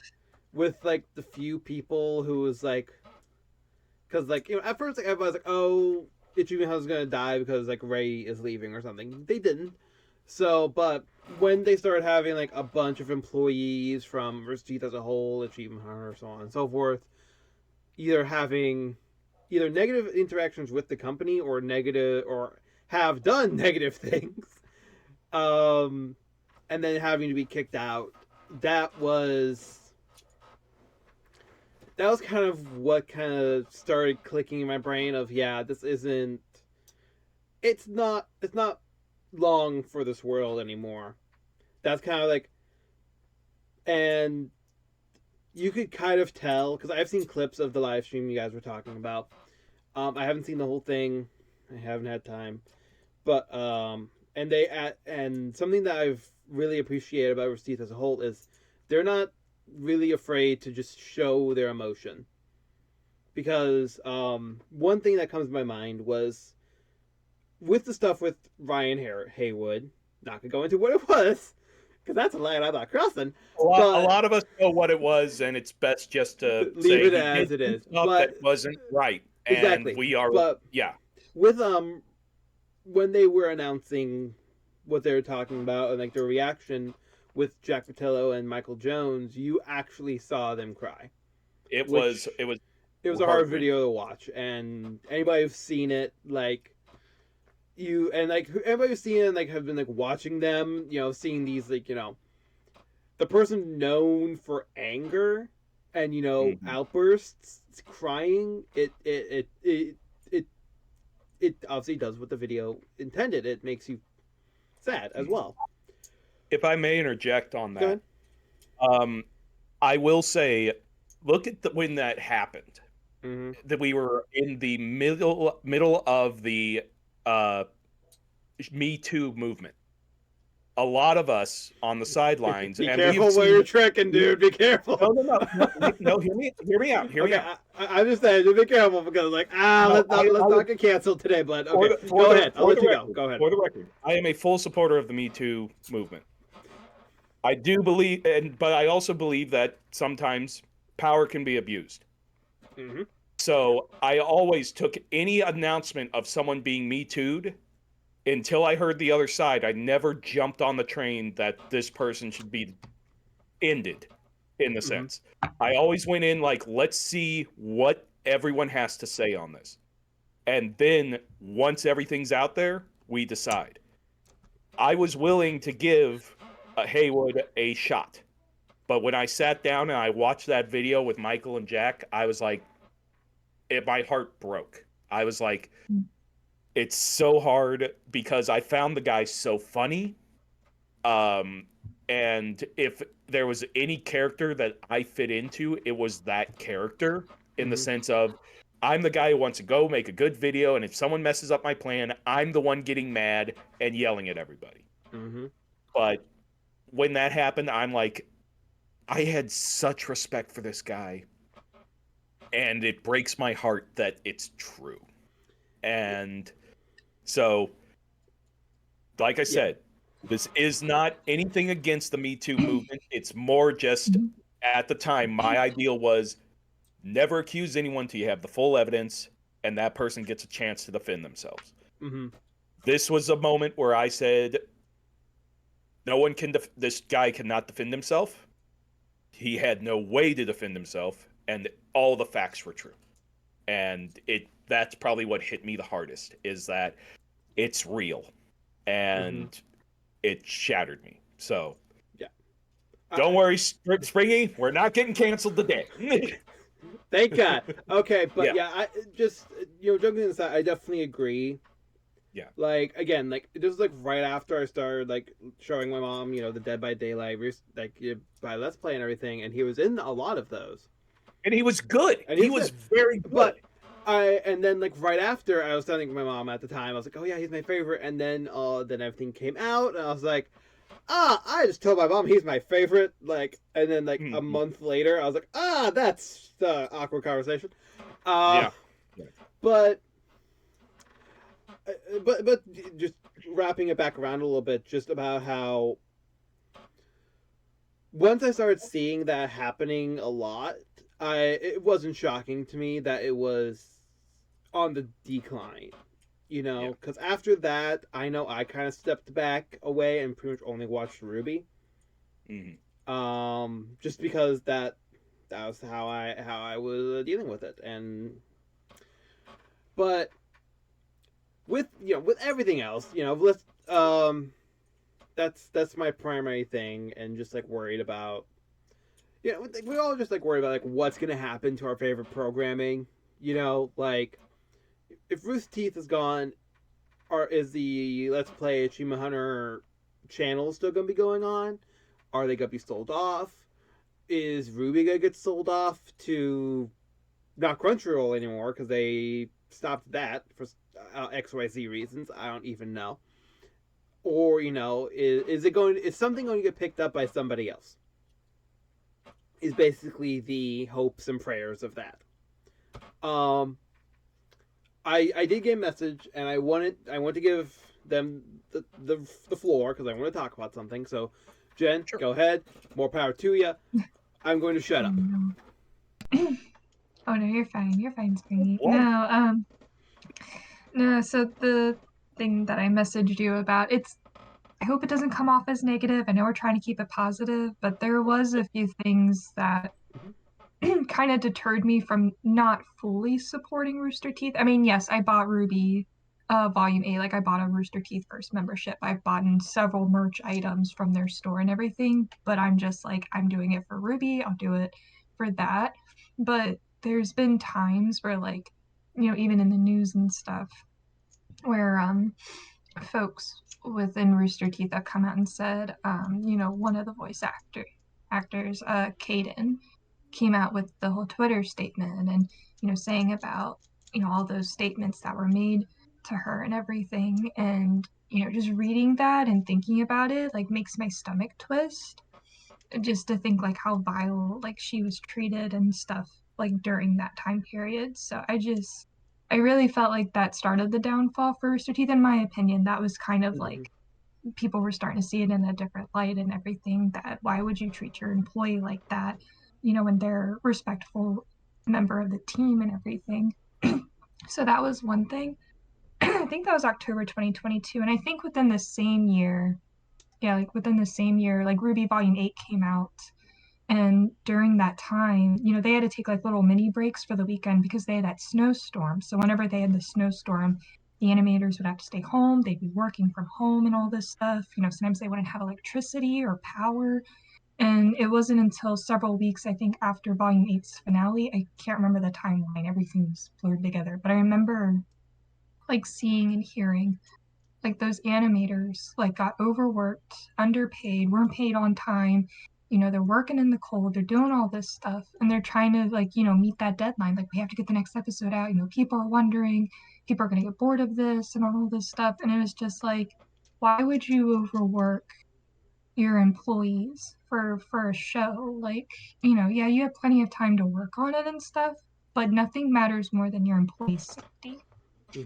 with like the few people who was like, because like you know, at first like everybody was like, oh, Ichigo gonna die because like Ray is leaving or something. They didn't. So, but when they started having like a bunch of employees from Rooster Teeth as a whole, Achievement Hunter, so on and so forth, either having either negative interactions with the company or negative or have done negative things, um, and then having to be kicked out, that was that was kind of what kind of started clicking in my brain of yeah, this isn't it's not long for this world anymore. That's kind of like, and you could kind of tell because I've seen clips of the live stream you guys were talking about. I haven't seen the whole thing. I haven't had time, but and something that I've really appreciated about Rooster Teeth as a whole is they're not really afraid to just show their emotion. Because one thing that comes to my mind was with the stuff with Haywood. Not gonna go into what it was because that's a line I'm not crossing. A But lot of us know what it was, and it's best just to leave say it he as did it some is. stuff that But wasn't right, and exactly. we are, But yeah. with when they were announcing what they were talking about and like their reaction with Jack Patillo and Michael Jones, you actually saw them cry, which It was it was a hard heart-wrenching. video to watch. And anybody who's seen it, like you and like everybody who's seen it and like have been like watching them, you know, seeing these like you know the person known for anger and you know Mhm. outbursts, crying, it it obviously does what the video intended. It makes you sad as well. If I may interject on Go that, ahead. um, I will say, look at when that happened. Mm-hmm. That we were in the middle of the uh, Me Too movement. A lot of us on the sidelines, Be and we have careful where you're seen. tricking, dude. Be careful. No. Hear me out. Hear me Okay, out. I'm just saying, just be careful because like No, let's I not would get canceled today. But okay, go ahead. I'll for let the you go. record, Go ahead. for the record, I am a full supporter of the Me Too movement. I do believe, but I also believe that sometimes power can be abused. Mm-hmm. So I always took any announcement of someone being Me Too'd until I heard the other side. I never jumped on the train that this person should be ended in the Mm-hmm. sense. I always went in like, let's see what everyone has to say on this. And then once everything's out there, we decide. I was willing to give Haywood a shot. But when I sat down and I watched that video with Michael and Jack, I was like, my heart broke. I was like, it's so hard because I found the guy so funny. Um, and if there was any character that I fit into, it was that character in the Mm-hmm. sense of I'm the guy who wants to go make a good video, and if someone messes up my plan, I'm the one getting mad and yelling at everybody. Mm-hmm. But when that happened, I'm like, I had such respect for this guy, and it breaks my heart that it's true. Yeah. And so, like I Yeah. said, this is not anything against the Me Too movement. It's more just Mhm. at the time, my ideal was never accuse anyone till you have the full evidence and that person gets a chance to defend themselves. Mm-hmm. This was a moment where I said, no one can, this guy cannot defend himself. He had no way to defend himself, and all the facts were true. And that's probably what hit me the hardest, is that it's real. And it shattered me. So, Yeah. don't worry, Springy, we're not getting canceled today. Thank God. Okay, but Yeah. I just joking aside, I definitely agree. Yeah. Like again, like this was like right after I started like showing my mom, the Dead by Daylight, by Let's Play and everything, and he was in a lot of those. And he was good. And He was very good. But and then like right after I was telling my mom at the time, I was like, oh yeah, he's my favorite. And then everything came out, and I was like, I just told my mom he's my favorite. Like, and then like a month later, I was like, that's the awkward conversation. Yeah. But just wrapping it back around a little bit, just about how once I started seeing that happening a lot, it wasn't shocking to me that it was on the decline. Because after that, I know I kind of stepped back away and pretty much only watched Ruby. Just because that was how I was dealing with it, but with everything else, let's that's my primary thing, and just like worried about, we all just like worried about like what's gonna happen to our favorite programming, like if Rooster Teeth is gone, or is the Let's Play Achievement Hunter channel still gonna be going on? Are they gonna be sold off? Is Ruby gonna get sold off to not Crunchyroll anymore because they stopped that for XYZ reasons? I don't even know. Or is something going to get picked up by somebody else? Is basically the hopes and prayers of that. I did get a message, and I want to give them the floor because I want to talk about something. So, Jen, Sure. Go ahead. More power to you. I'm going to shut up. Oh no, you're fine. You're fine, Springy. What? No. So the thing that I messaged you about, I hope it doesn't come off as negative. I know we're trying to keep it positive, but there was a few things that kind of deterred me from not fully supporting Rooster Teeth. I mean, yes, I bought Ruby Volume 8. Like, I bought a Rooster Teeth first membership. I've bought several merch items from their store and everything, but I'm just like, I'm doing it for Ruby. I'll do it for that. But there's been times where, like, even in the news and stuff, where folks within Rooster Teeth have come out and said, one of the voice actors, Caden, came out with the whole Twitter statement and, saying about, all those statements that were made to her and everything. And, just reading that and thinking about it, like, makes my stomach twist just to think, like, how vile, like, she was treated and stuff, like, during that time period. So I really felt like that started the downfall for Rooster Teeth, in my opinion. That was kind of like people were starting to see it in a different light and everything, that why would you treat your employee like that, when they're a respectful member of the team and everything. So that was one thing. I think that was October 2022. And I think within the same year, like Ruby Volume 8 came out. And during that time, they had to take like little mini breaks for the weekend because they had that snowstorm. So whenever they had the snowstorm, the animators would have to stay home. They'd be working from home and all this stuff. Sometimes they wouldn't have electricity or power. And it wasn't until several weeks, I think, after Volume 8's finale, I can't remember the timeline, everything's blurred together, but I remember like seeing and hearing like those animators like got overworked, underpaid, weren't paid on time. They're working in the cold, they're doing all this stuff, and they're trying to like, meet that deadline. Like, we have to get the next episode out. People are wondering, people are gonna get bored of this and all this stuff. And it was just like, why would you overwork your employees for a show? Like, yeah, you have plenty of time to work on it and stuff, but nothing matters more than your employees' safety.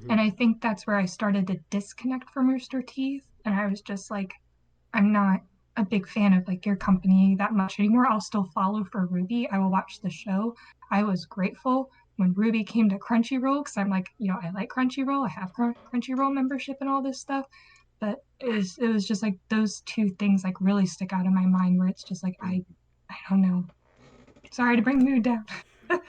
And I think that's where I started to disconnect from Rooster Teeth. And I was just like, I'm not a big fan of like your company that much anymore. I'll still follow for Ruby. I will watch the show. I was grateful when Ruby came to Crunchyroll, because I'm like, I like Crunchyroll, I have Crunchyroll membership and all this stuff, but it was just like those two things like really stick out in my mind where it's just like I don't know. Sorry to bring the mood down.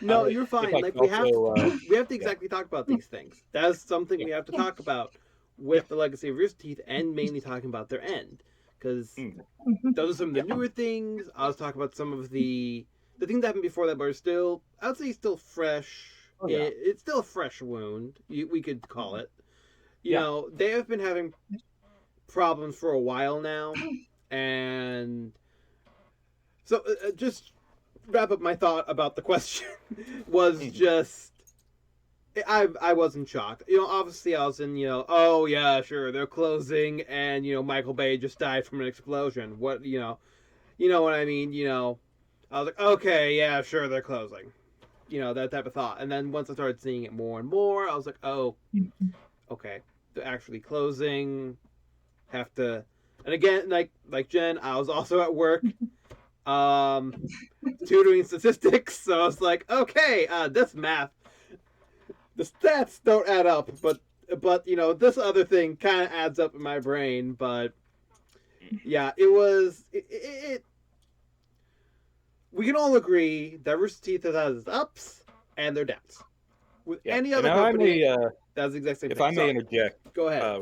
No, you're If fine. I Like could also, we have to yeah, exactly talk about these things. That's something yeah, we have to Yeah. talk about yeah, with the Legacy of Rooster Teeth, and mainly talking about their end, because Mhm. those are some of the yeah, newer things. I was talking about some of the things that happened before that, but are still, I would say, still fresh. oh yeah, It's still a fresh wound. We could call it. yeah, They have been having problems for a while now, and so just wrap up my thought about the question was mhm, just I wasn't shocked. Obviously I was in, oh yeah, sure, they're closing, and Michael Bay just died from an explosion. What you know what I mean? I was like, okay, yeah, sure, they're closing. That type of thought. And then once I started seeing it more and more, I was like, oh, okay, they're actually closing. Have to, and again, like Jen, I was also at work, um, tutoring statistics, so I was like, okay, this math, the stats don't add up, but this other thing kind of adds up in my brain. But yeah, it was it we can all agree that Rooster Teeth has its ups and their downs. With yeah. any And other now I company, may, that's the exact same if thing. I may Sorry, interject, go ahead. uh,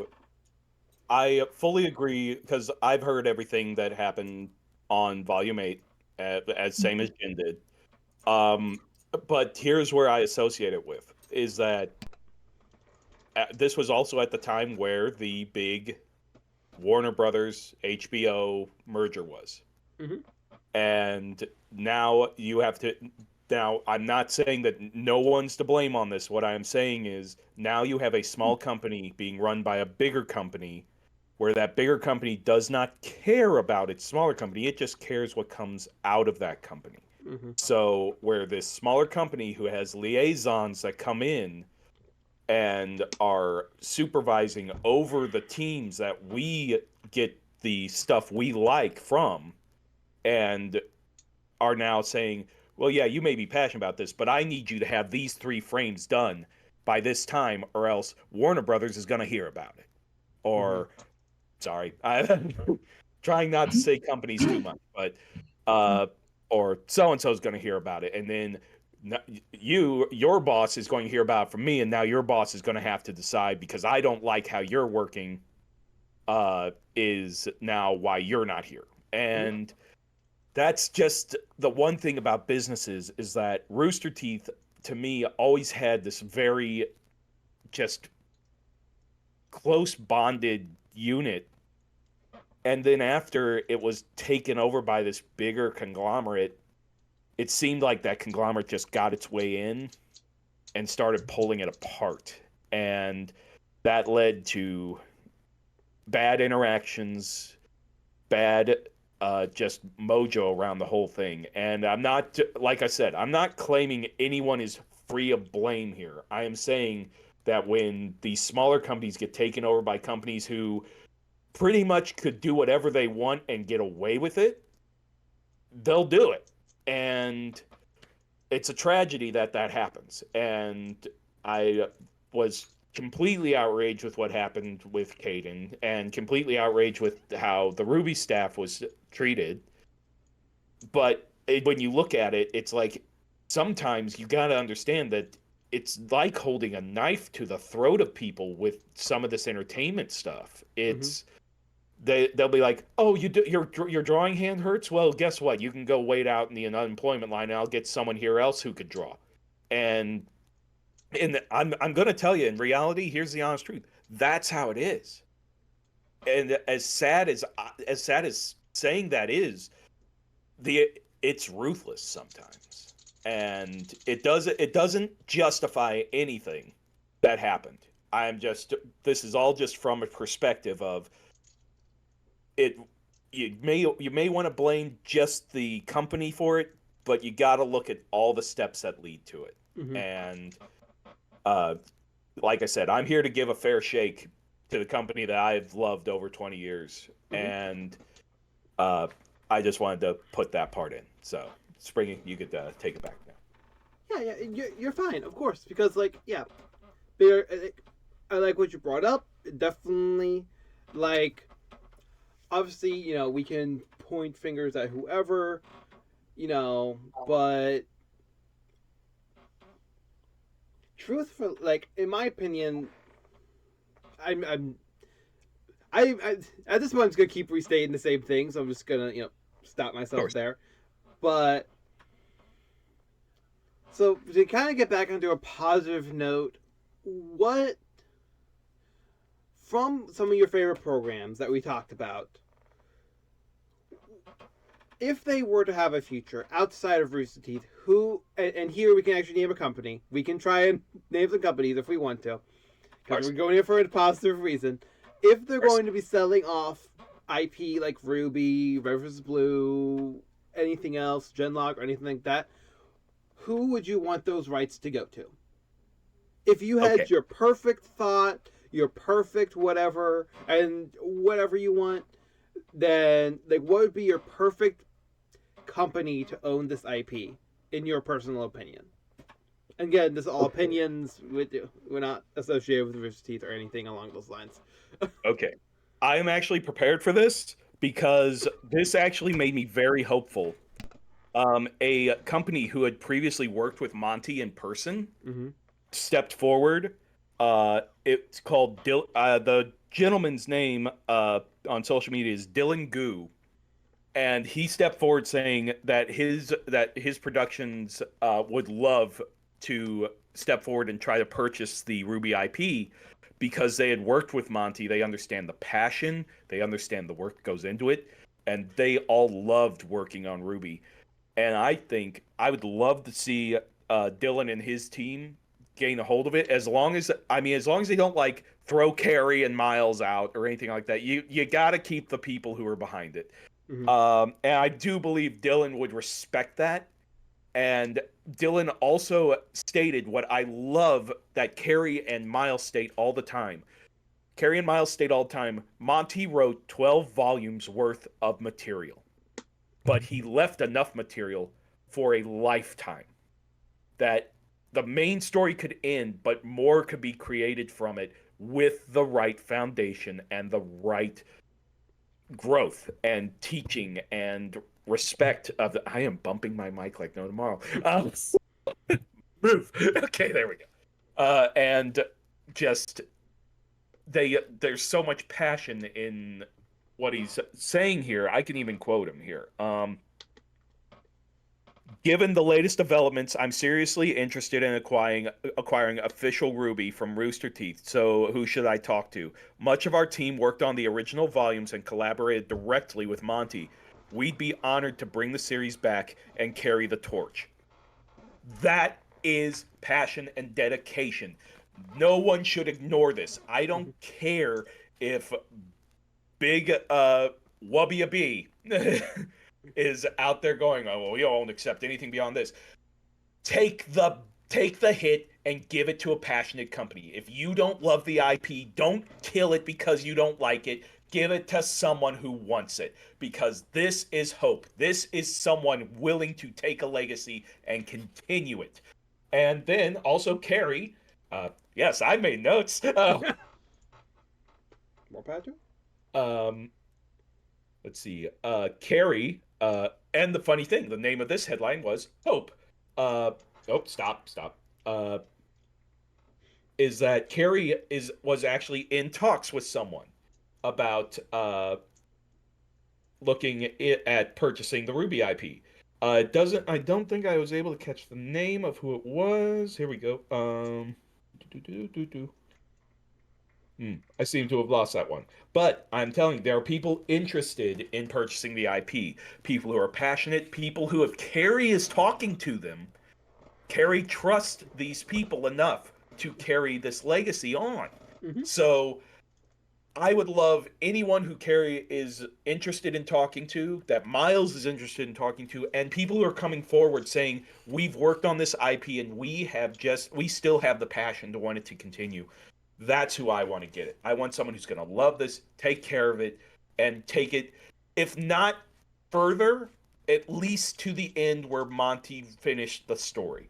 I fully agree because I've heard everything that happened on Volume 8, as same as Jin did. Um, but here's where I associate it with is that this was also at the time where the big Warner Brothers HBO merger was. Hmm. And now you have to. Now, I'm not saying that no one's to blame on this. What I'm saying is now you have a small company being run by a bigger company where that bigger company does not care about its smaller company. It just cares what comes out of that company. Hmm. So, where this smaller company who has liaisons that come in and are supervising over the teams that we get the stuff we like from, and are now saying, well, yeah, you may be passionate about this, but I need you to have these 3 frames done by this time, or else Warner Brothers is going to hear about it. Hmm. Or, sorry, I'm trying not to say companies too much, but, or so and so is going to hear about it. And then your boss is going to hear about it from me, and now your boss is going to have to decide because I don't like how you're working, is now why you're not here. Hmm. And that's just the one thing about businesses is that Rooster Teeth to me always had this very just close bonded unit, and then after it was taken over by this bigger conglomerate, it seemed like that conglomerate just got its way in and started pulling it apart, and that led to bad interactions, bad just mojo around the whole thing. And I'm not, like I said, I'm not claiming anyone is free of blame here. I am saying that when these smaller companies get taken over by companies who pretty much could do whatever they want and get away with it, they'll do it. And it's a tragedy that that happens. And I was completely outraged with what happened with Caden and completely outraged with how the Ruby staff was treated. But when you look at it, it's like sometimes you got to understand that it's like holding a knife to the throat of people with some of this entertainment stuff. Hmm. It's they'll be like, "Oh, your drawing hand hurts. Well, guess what? You can go wait out in the unemployment line, and I'll get someone here else who could draw." And I'm gonna tell you, in reality, here's the honest truth. That's how it is. And as sad as saying that is, the it's ruthless sometimes, and it doesn't justify anything that happened. I'm just This is all just from a perspective of it. You may want to blame just the company for it, but you got to look at all the steps that lead to it. Hmm. And uh, like I said, I'm here to give a fair shake to the company that I've loved over 20 years, Hmm. and uh, I just wanted to put that part in. So, Springy, you could take it back now. yeah, you're fine, of course, because like, yeah, there. I like what you brought up. Definitely, like, obviously, we can point fingers at whoever, but truthful, like, in my opinion, I'm, I'm, I at this point, I'm just gonna keep restating the same thing, so I'm just gonna, stop Of myself course. there. But so to kind of get back onto a positive note, what from some of your favorite programs that we talked about, if they were to have a future outside of Rooster Teeth, who and here we can actually name a company. We can try and name some companies if we want to, because we're going here for a positive reason. If they're going to be selling off IP like Ruby, Red vs. Blue, anything else, Genlock, or anything like that, who would you want those rights to go to? If you Okay. had your perfect thought, your perfect whatever, and whatever you want, then like what would be your perfect company to own this IP in your personal opinion? Again, this is all opinions. We're not associated with Rooster Teeth or anything along those lines. Okay. I am actually prepared for this because this actually made me very hopeful. A company who had previously worked with Monty in person Mm-hmm. stepped forward. It's called the gentleman's name on social media is Dylan Goo, and he stepped forward saying that his productions would love to step forward and try to purchase the Ruby IP because they had worked with Monty. They understand the passion, they understand the work that goes into it, and they all loved working on Ruby. And I think I would love to see Dylan and his team gain a hold of it. As long as they don't like throw Carrie and Miles out or anything like that. You got to keep the people who are behind it. Mm-hmm. And I do believe Dylan would respect that. And Dylan also stated what I love that Carrie and Miles state all the time. Carrie and Miles state all the time. Monty wrote 12 volumes worth of material, but he left enough material for a lifetime that the main story could end, but more could be created from it with the right foundation and the right growth and teaching and respect of the, I am bumping my mic like no tomorrow. Move. Okay, there we go. And just there's so much passion in what he's saying here. I can even quote him here. Given the latest developments, I'm seriously interested in acquiring official Ruby from Rooster Teeth. So who should I talk to? Much of our team worked on the original volumes and collaborated directly with Monty. We'd be honored to bring the series back and carry the torch. That is passion and dedication. No one should ignore this. I don't care if big Wubby a Bee is out there going, oh, well, we won't accept anything beyond this. Take the hit and give it to a passionate company. If you don't love the IP, don't kill it because you don't like it. Give it to someone who wants it because this is hope. This is someone willing to take a legacy and continue it. And then also Carrie. Yes, I made notes. More Patrick? Um, let's see. Carrie. And the funny thing, the name of this headline was Hope. Oh, stop. Uh, is that Carrie was actually in talks with someone about looking at purchasing the Ruby IP. It doesn't. I don't think I was able to catch the name of who it was. Here we go. I seem to have lost that one. But I'm telling you, there are people interested in purchasing the IP. People who are passionate. People who, if Carrie is talking to them, Carrie trusts these people enough to carry this legacy on. Mm-hmm. So I would love anyone who Carrie is interested in talking to, that Miles is interested in talking to, and people who are coming forward saying, we've worked on this IP and we still have the passion to want it to continue. That's who I want to get it. I want someone who's going to love this, take care of it, and take it, if not further, at least to the end where Monty finished the story.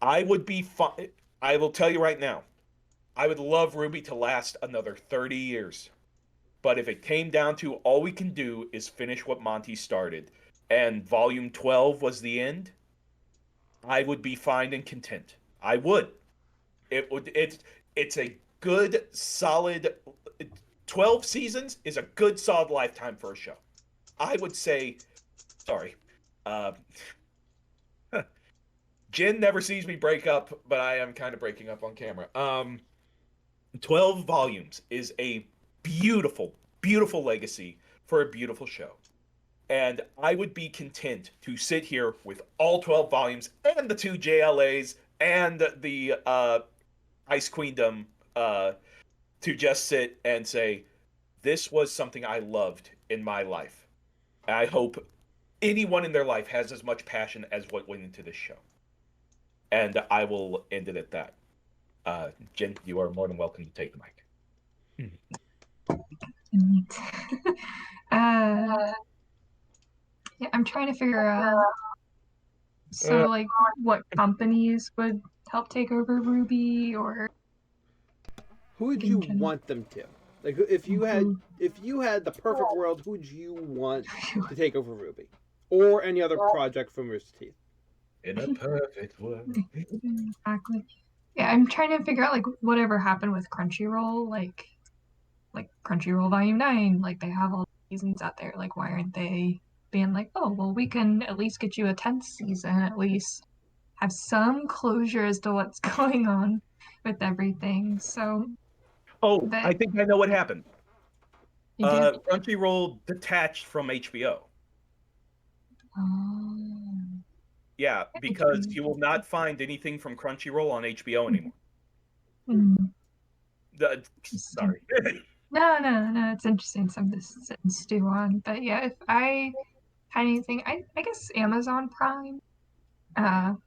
I would be fine. I will tell you right now, I would love Ruby to last another 30 years. But if it came down to all we can do is finish what Monty started, and Volume 12 was the end, I would be fine and content. I would. It would. It's a good, solid. 12 seasons is a good, solid lifetime for a show. I would say, sorry, uh, Jen never sees me break up, but I am kind of breaking up on camera. 12 volumes is a beautiful, beautiful legacy for a beautiful show. And I would be content to sit here with all 12 volumes and the two JLAs and the Ice Queendom to just sit and say, this was something I loved in my life. And I hope anyone in their life has as much passion as what went into this show. And I will end it at that. Jen, you are more than welcome to take the mic. uh, yeah, I'm trying to figure out. So, like, what companies would help take over Ruby, or Who would in you general? want them to? Like, if you had the perfect world, who would you want to take over Ruby, or any other project from Rooster Teeth? In a perfect world. Exactly. Yeah, I'm trying to figure out like whatever happened with Crunchyroll, like Crunchyroll Volume 9, like they have all the seasons out there. Like why aren't they being like, oh well, we can at least get you a 10th season, at least have some closure as to what's going on with everything. So Oh, that I think I know what happened. you do. Crunchyroll detached from HBO. Um, Yeah, because you will not find anything from Crunchyroll on HBO anymore. hmm, Sorry. no, it's interesting something to sit and stew on. But yeah, if I had anything, I guess Amazon Prime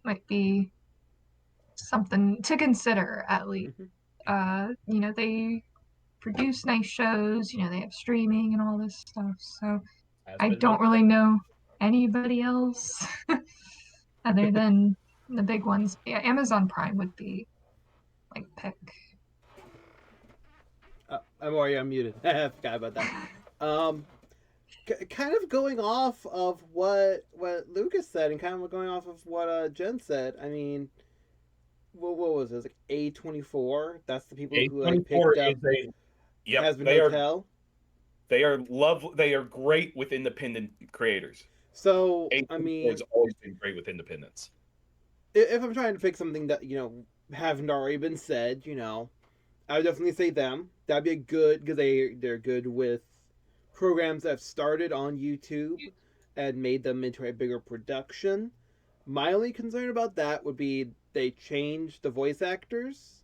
might be something to consider at least. Mm-hmm. They produce nice shows, they have streaming and all this stuff. So Has I been don't really know anybody else other than the big ones. Yeah, Amazon Prime would be like pick. I'm already unmuted. I forgot about that. Um, kind of going off of what Lucas said, and kind of going off of what Jen said. I mean, what was this? Like A24? That's the people who like A24 picked up is a yep, Has Been Hotel. they are great with independent creators. So I A24 mean, has always been great with independents. if I'm trying to pick something that haven't already been said, I would definitely say them. That'd be a good because they're good with programs that have started on YouTube and made them into a bigger production. My only concern about that would be they changed the voice actors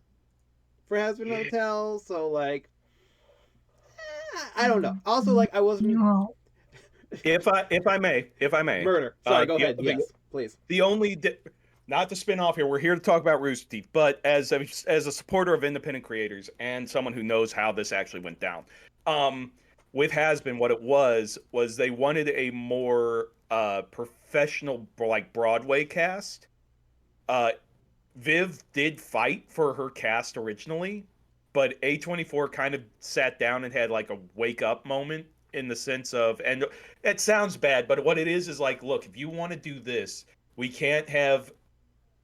for Has Been Hotel, so like I don't know. Also, like I wasn't Well, If I may, murder. Sorry, go the, ahead. the Yes, please. the only not to spin off here, we're here to talk about Rooster Teeth, but as a supporter of independent creators and someone who knows how this actually went down, um, with Has Been, what it was they wanted a more professional like Broadway cast. Uh, Viv did fight for her cast originally, but A24 kind of sat down and had like a wake up moment in the sense of, and it sounds bad, but what it is like, look, if you want to do this, we can't have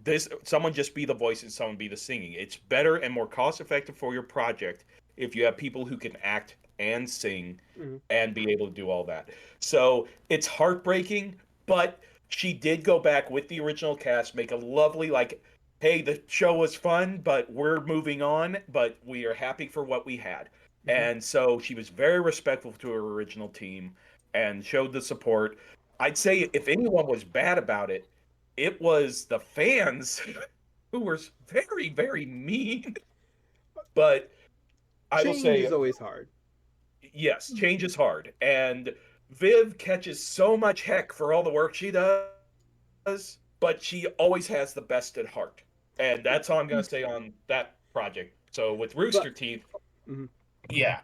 this someone just be the voice and someone be the singing. It's better and more cost effective for your project if you have people who can act and sing Mm-hmm. and be able to do all that. So it's heartbreaking, but she did go back with the original cast, make a lovely like, hey, the show was fun, but we're moving on, but we are happy for what we had. Mm-hmm. And so she was very respectful to her original team and showed the support. I'd say if anyone was bad about it, it was the fans who were very, very mean. But I will Change say, is always hard. yes, change is hard. And Viv catches so much heck for all the work she does, but she always has the best at heart. And that's all I'm going to say on that project. So with But Rooster Teeth, mm-hmm. yeah,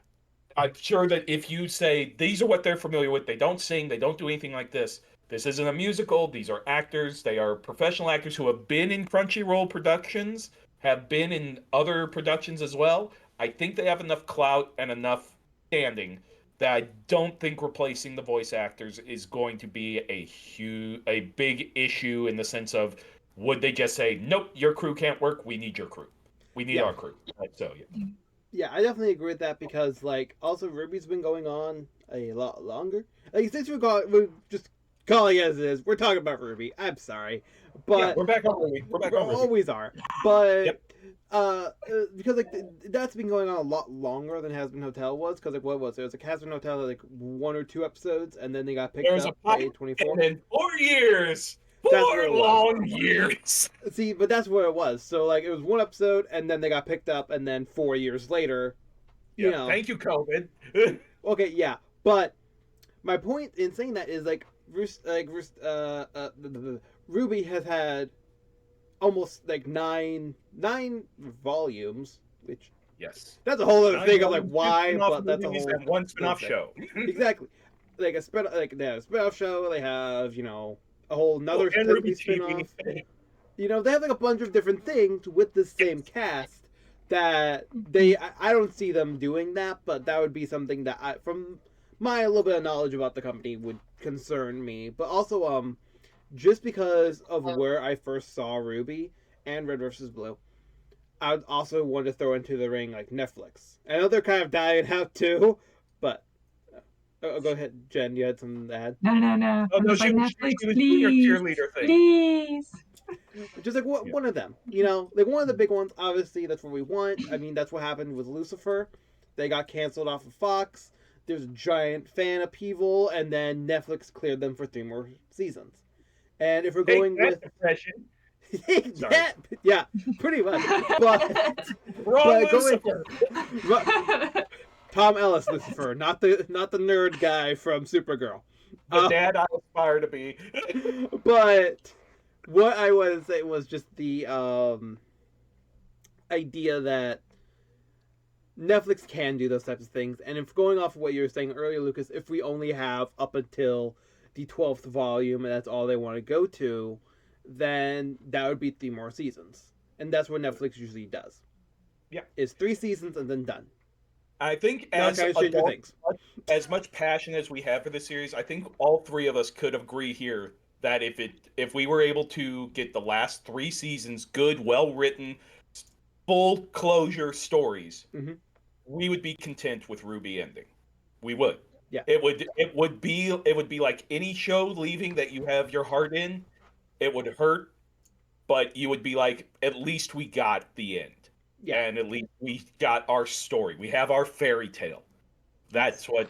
I'm sure that if you say these are what they're familiar with, they don't sing, they don't do anything like this, This isn't a musical. These are actors. They are professional actors who have been in Crunchyroll productions, have been in other productions as well. I think they have enough clout and enough standing that I don't think replacing the voice actors is going to be a big issue in the sense of would they just say, "Nope, your crew can't work. We need your crew. We need Yeah. our crew." So yeah. Yeah, I definitely agree with that because, like, also Ruby's been going on a lot longer. Like, since we're just calling it as it is, we're talking about Ruby. I'm sorry, Yeah, but we're back on Ruby. We're back we on Ruby. always are. But Yep. because like that's been going on a lot longer than Has Been Hotel was. Because like what was it? It was like Has Been Hotel had like 1 or 2 episodes, and then they got picked There was a up by pilot, 24. and then 4 years, That's what 4 it was. long years. See, but that's what it was. So like it was 1 episode, and then they got picked up, and then 4 years later, you Yeah, know. thank you, COVID. Okay, yeah, but my point in saying that is like Ruby has had almost like nine volumes, which Yes. that's a whole other 9 thing of like volumes, 2 why, spin-off but that's a movies, whole and 1 other spin-off thing. show. Exactly, like they have a spin-off show. They have a whole another And Ruby technically TV. spin-off. They have like a bunch of different things with the same cast that I don't see them doing that, but that would be something that from my little bit of knowledge about the company would concern me. But also just because of where I first saw Ruby and Red versus Blue, I would also want to throw into the ring like Netflix. I know they're kind of dying out too, but go ahead, Jen. You had something to add. No, no, no. Oh I'm no, just like, Netflix, she was doing her please, cheerleader thing. please. Just like Yeah. one of them, like one of the big ones. Obviously, that's what we want. I mean, that's what happened with Lucifer. They got canceled off of Fox. There's a giant fan upheaval, and then Netflix cleared them for 3 more seasons. And if we're Take going that, with depression. that, yeah, pretty much. But Wrong going Lucifer. Tom Ellis Lucifer, not the nerd guy from Supergirl. The dad I aspire to be. But what I wanted to say was just the idea that Netflix can do those types of things, and if going off of what you were saying earlier, Lucas, if we only have up until the 12th volume and that's all they want to go to, then that would be 3 more seasons, and that's what Netflix usually does. Yeah, it's 3 seasons and then done. I think Not as kind of Stranger adults, Things. as much passion as we have for the series, I think all three of us could agree here that if we were able to get the last 3 seasons good, well written, full closure stories, we would be content with Ruby ending. We would. Yeah. It would be like any show leaving that you have your heart in. It would hurt, but you would be like, at least we got the end. Yeah. And at least we got our story. We have our fairy tale. That's what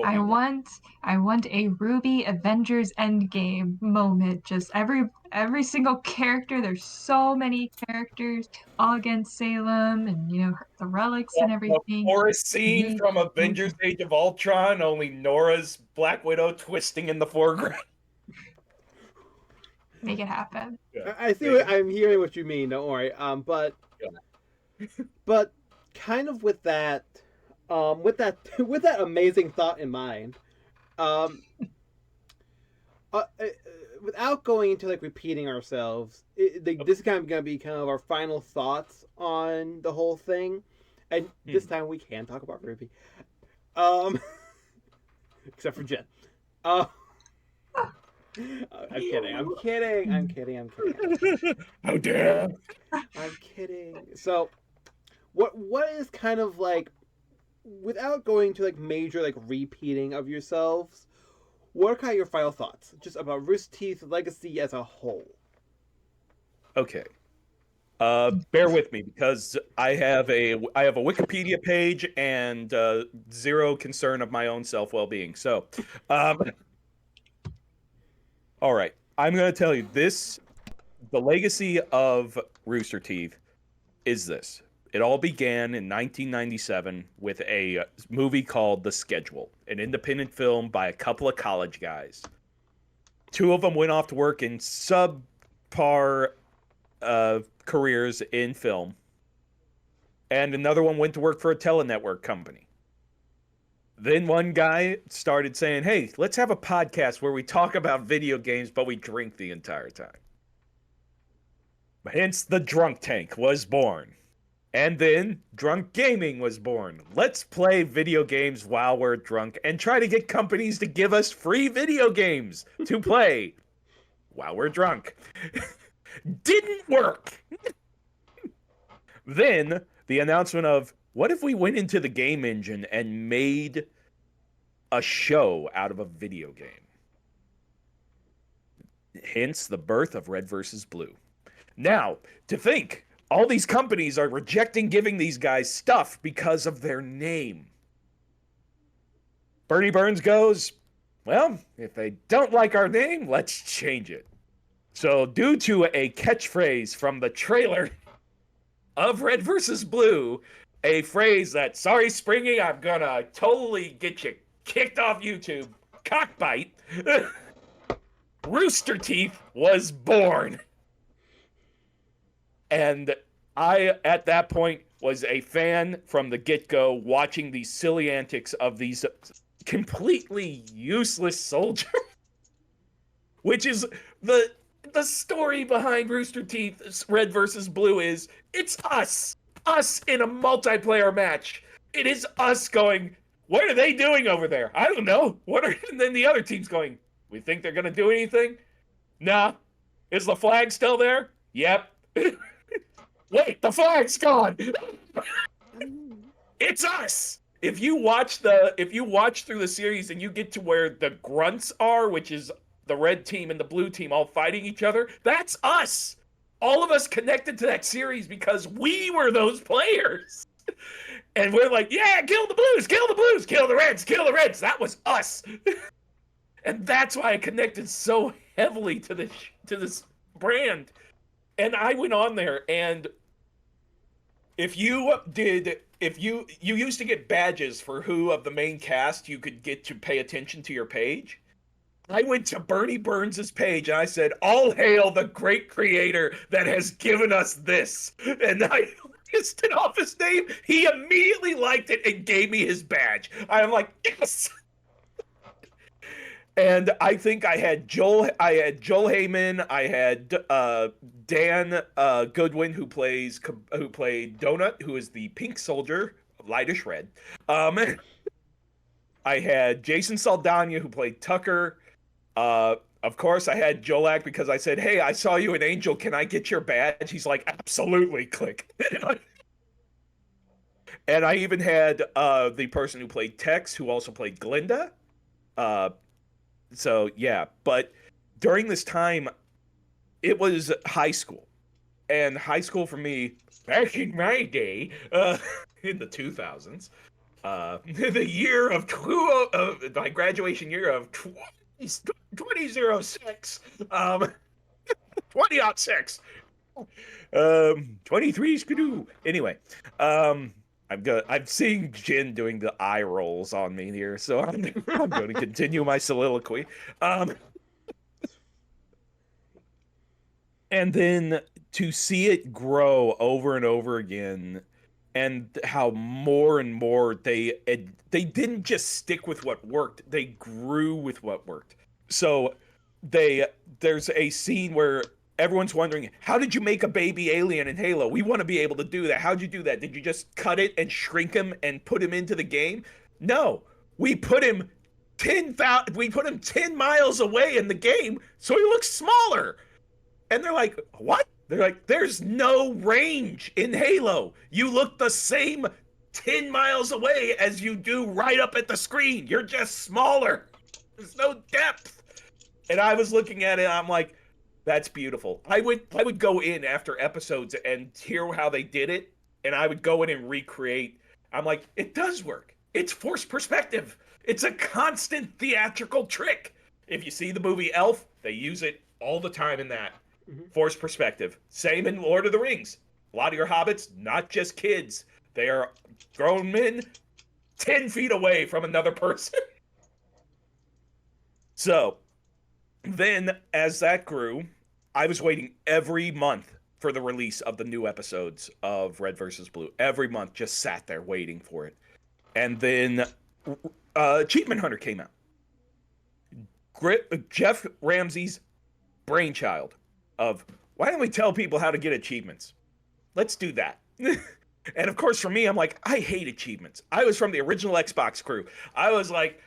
I we want. I want a Ruby Avengers Endgame moment. Just every single character. There's so many characters all against Salem, and the relics and The everything. forest scene Need from Avengers Age of Ultron, only Nora's Black Widow twisting in the foreground. Make it happen. Yeah. I see what I'm hearing what you mean. Don't worry. But kind of with that, with that amazing thought in mind, without going into like repeating ourselves, this is kind of gonna be kind of our final thoughts on the whole thing, and this time we can talk about Ruby, except for Jen. I'm kidding. How dare! I'm kidding. So, what is kind of like, without going to like major like repeating of yourselves, what are kind of your final thoughts just about Rooster Teeth's legacy as a whole? Okay. Bear with me because I have a Wikipedia page and zero concern of my own self-well-being. So, all right, I'm going to tell you this: the legacy of Rooster Teeth is this. It all began in 1997 with a movie called The Schedule, an independent film by a couple of college guys. 2 of them went off to work in subpar careers in film, and another one went to work for a telenetwork company. Then one guy started saying, hey, let's have a podcast where we talk about video games, but we drink the entire time. Hence, the Drunk Tank was born. And then Drunk Gaming was born. Let's play video games while we're drunk and try to get companies to give us free video games to play while we're drunk. Didn't work. Then the announcement of, what if we went into the game engine and made a show out of a video game? Hence the birth of Red versus Blue. Now, to think, all these companies are rejecting giving these guys stuff because of their name. Bernie Burns goes, well, if they don't like our name, let's change it. So due to a catchphrase from the trailer of Red vs. Blue, a phrase that, sorry, Springy, I'm gonna totally get you kicked off YouTube, cockbite, Rooster Teeth was born. And I, at that point, was a fan from the get-go, watching these silly antics of these completely useless soldiers. Which is the story behind Rooster Teeth's Red versus Blue is, it's us in a multiplayer match. It is us going, what are they doing over there? I don't know. And then the other team's going, we think they're going to do anything? Nah. Is the flag still there? Yep. Wait, the flag's gone. It's us. If you watch through the series and you get to where the grunts are, which is the red team and the blue team all fighting each other, that's us. All of us connected to that series because we were those players. And we're like, yeah, kill the blues, kill the blues, kill the reds, kill the reds. That was us. And that's why I connected so heavily to this brand. And I went on there, and if you used to get badges for who of the main cast you could get to pay attention to your page, I went to Bernie Burns' page and I said, all hail the great creator that has given us this. And I listed off his name. He immediately liked it and gave me his badge. I'm like, yes. And I think I had Joel Heyman, I had Dan Goodwin, who played Donut, who is the pink soldier, lightish red. I had Jason Saldana, who played Tucker. Of course, I had Jolak because I said, hey, I saw you in Angel. Can I get your badge? He's like, absolutely, click. And I even had the person who played Tex, who also played Glinda. So, yeah. But during this time, it was high school. And high school for me, back in my day, in the 2000s, the year of my graduation year of 2006, 2006, 23 skidoo. Anyway, I'm seeing Jin doing the eye rolls on me here, so I'm going to continue my soliloquy. And then to see it grow over and over again, and how more and more they didn't just stick with what worked, they grew with what worked. So there's a scene where everyone's wondering, how did you make a baby alien in Halo? We want to be able to do that. How'd you do that? Did you just cut it and shrink him and put him into the game? No, we put him 10 miles away in the game, so he looks smaller. And they're like, what? They're like, there's no range in Halo. You look the same 10 miles away as you do right up at the screen. You're just smaller. There's no depth. And I was looking at it, I'm like, that's beautiful. I would go in after episodes and hear how they did it, and I would go in and recreate. I'm like, it does work. It's forced perspective. It's a constant theatrical trick. If you see the movie Elf, they use it all the time in that. Mm-hmm. Forced perspective. Same in Lord of the Rings. A lot of your hobbits, not just kids. They are grown men 10 feet away from another person. So, then, as that grew, I was waiting every month for the release of the new episodes of Red vs. Blue. Every month, just sat there waiting for it. And then Achievement Hunter came out. Jeff Ramsey's brainchild of, why don't we tell people how to get achievements? Let's do that. And of course, for me, I'm like, I hate achievements. I was from the original Xbox crew. I was like,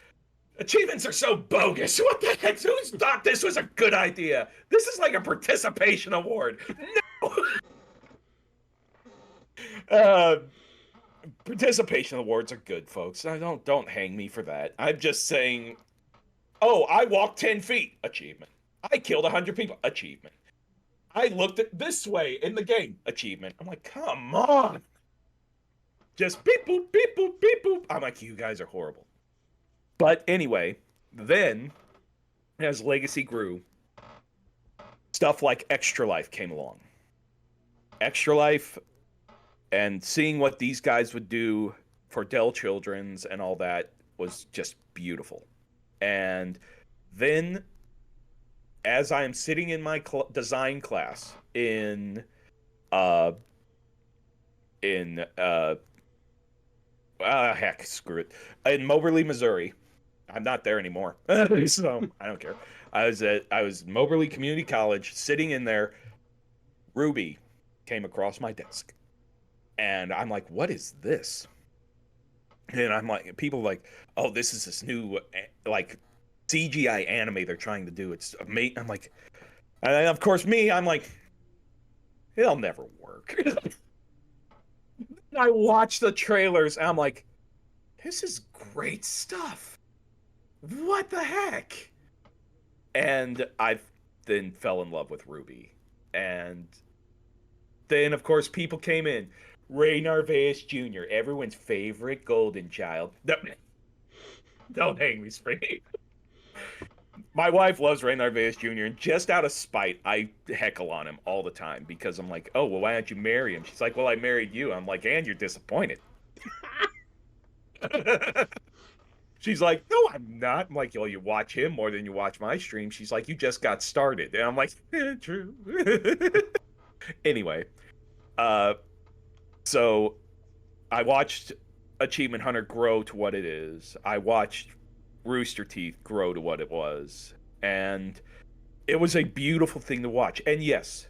achievements are so bogus. What the heck? Who thought this was a good idea? This is like a participation award. No. Participation awards are good, folks. Don't hang me for that. I'm just saying, oh, I walked 10 feet. Achievement. I killed 100 people. Achievement. I looked at this way in the game. Achievement. I'm like, come on. Just beep boop, beep boop, beep boop. I'm like, you guys are horrible. But anyway, then, as Legacy grew, stuff like Extra Life came along. Extra Life, and seeing what these guys would do for Dell Children's and all that was just beautiful. And then, as I am sitting in my design class screw it, in Moberly, Missouri. I'm not there anymore, so I don't care. I was Moberly Community College, sitting in there. Ruby came across my desk, and I'm like, "What is this?" And I'm like, people are like, "Oh, this is this new like CGI anime they're trying to do. It's amazing." I'm like, and of course I'm like, it'll never work. I watched the trailers, and I'm like, this is great stuff. What the heck? And I then fell in love with Ruby. And then, of course, people came in. Ray Narvaez Jr., everyone's favorite golden child. Don't hang me, Springy. My wife loves Ray Narvaez Jr., and just out of spite, I heckle on him all the time because I'm like, oh, well, why don't you marry him? She's like, well, I married you. I'm like, and you're disappointed. She's like, no, I'm not. I'm like, well, you watch him more than you watch my stream. She's like, you just got started. And I'm like, true. Anyway, so I watched Achievement Hunter grow to what it is. I watched Rooster Teeth grow to what it was. And it was a beautiful thing to watch. And yes,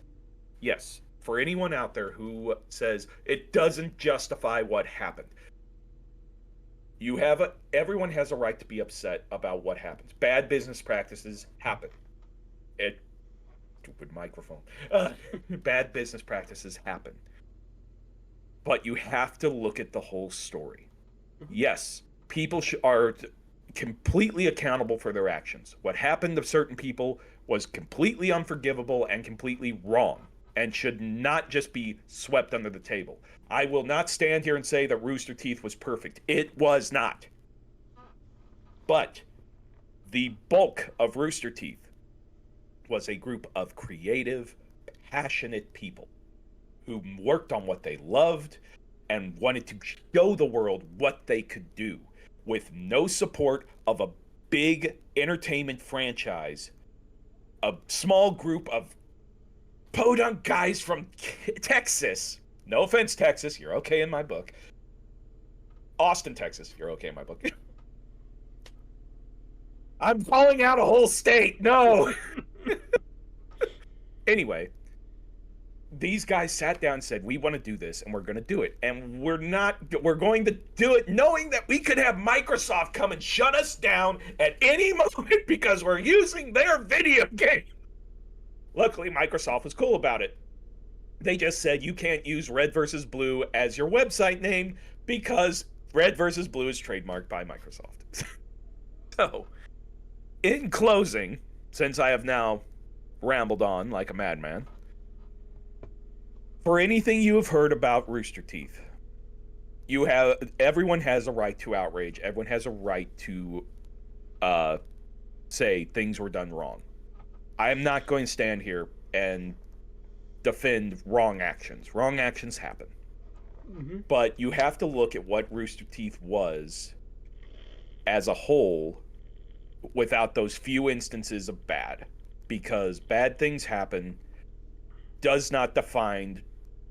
for anyone out there who says it doesn't justify what happened, everyone has a right to be upset about what happens. Bad business practices happen. Stupid microphone. Bad business practices happen. But you have to look at the whole story. Yes, people are completely accountable for their actions. What happened to certain people was completely unforgivable and completely wrong, and should not just be swept under the table. I will not stand here and say that Rooster Teeth was perfect. It was not. But the bulk of Rooster Teeth was a group of creative, passionate people who worked on what they loved and wanted to show the world what they could do with no support of a big entertainment franchise, a small group of podunk guys from Texas. No offense, Texas. You're okay in my book. Austin, Texas. You're okay in my book. I'm calling out a whole state. No. Anyway, these guys sat down and said, we want to do this, and we're going to do it. And we're going to do it knowing that we could have Microsoft come and shut us down at any moment because we're using their video game. Luckily, Microsoft was cool about it. They just said you can't use Red vs. Blue as your website name because Red vs. Blue is trademarked by Microsoft. So, in closing, since I have now rambled on like a madman, for anything you have heard about Rooster Teeth, everyone has a right to outrage. Everyone has a right to say things were done wrong. I am not going to stand here and defend wrong actions. Wrong actions happen. Mm-hmm. But you have to look at what Rooster Teeth was as a whole without those few instances of bad. Because bad things happen does not define...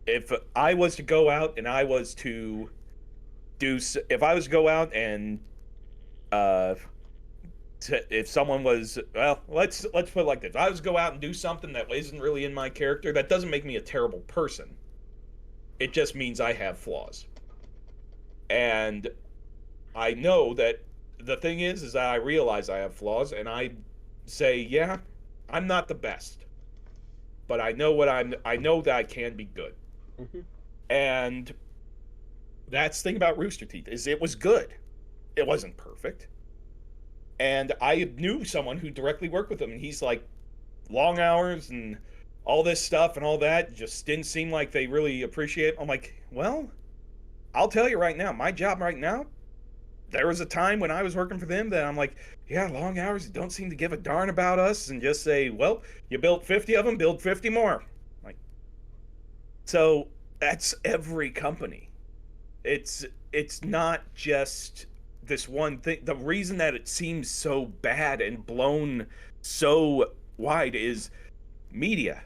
If I was to go out and I was to go out and uh, if someone was, well, let's put it like this: I was go out and do something that isn't really in my character. That doesn't make me a terrible person. It just means I have flaws, and I know that the thing is that I realize I have flaws, and I say, yeah, I'm not the best, but I know what I'm. I know that I can be good, Mm-hmm. and that's the thing about Rooster Teeth is it was good. It wasn't perfect, and I knew someone who directly worked with him, and he's like, long hours and all this stuff and all that just didn't seem like they really appreciate it. I'm like, well, I'll tell you right now, my job right now, there was a time when I was working for them that I'm like, yeah, long hours don't seem to give a darn about us and just say, well, you built 50 of them, build 50 more. Like, so that's every company. It's not just this one thing. The reason that it seems so bad and blown so wide is media.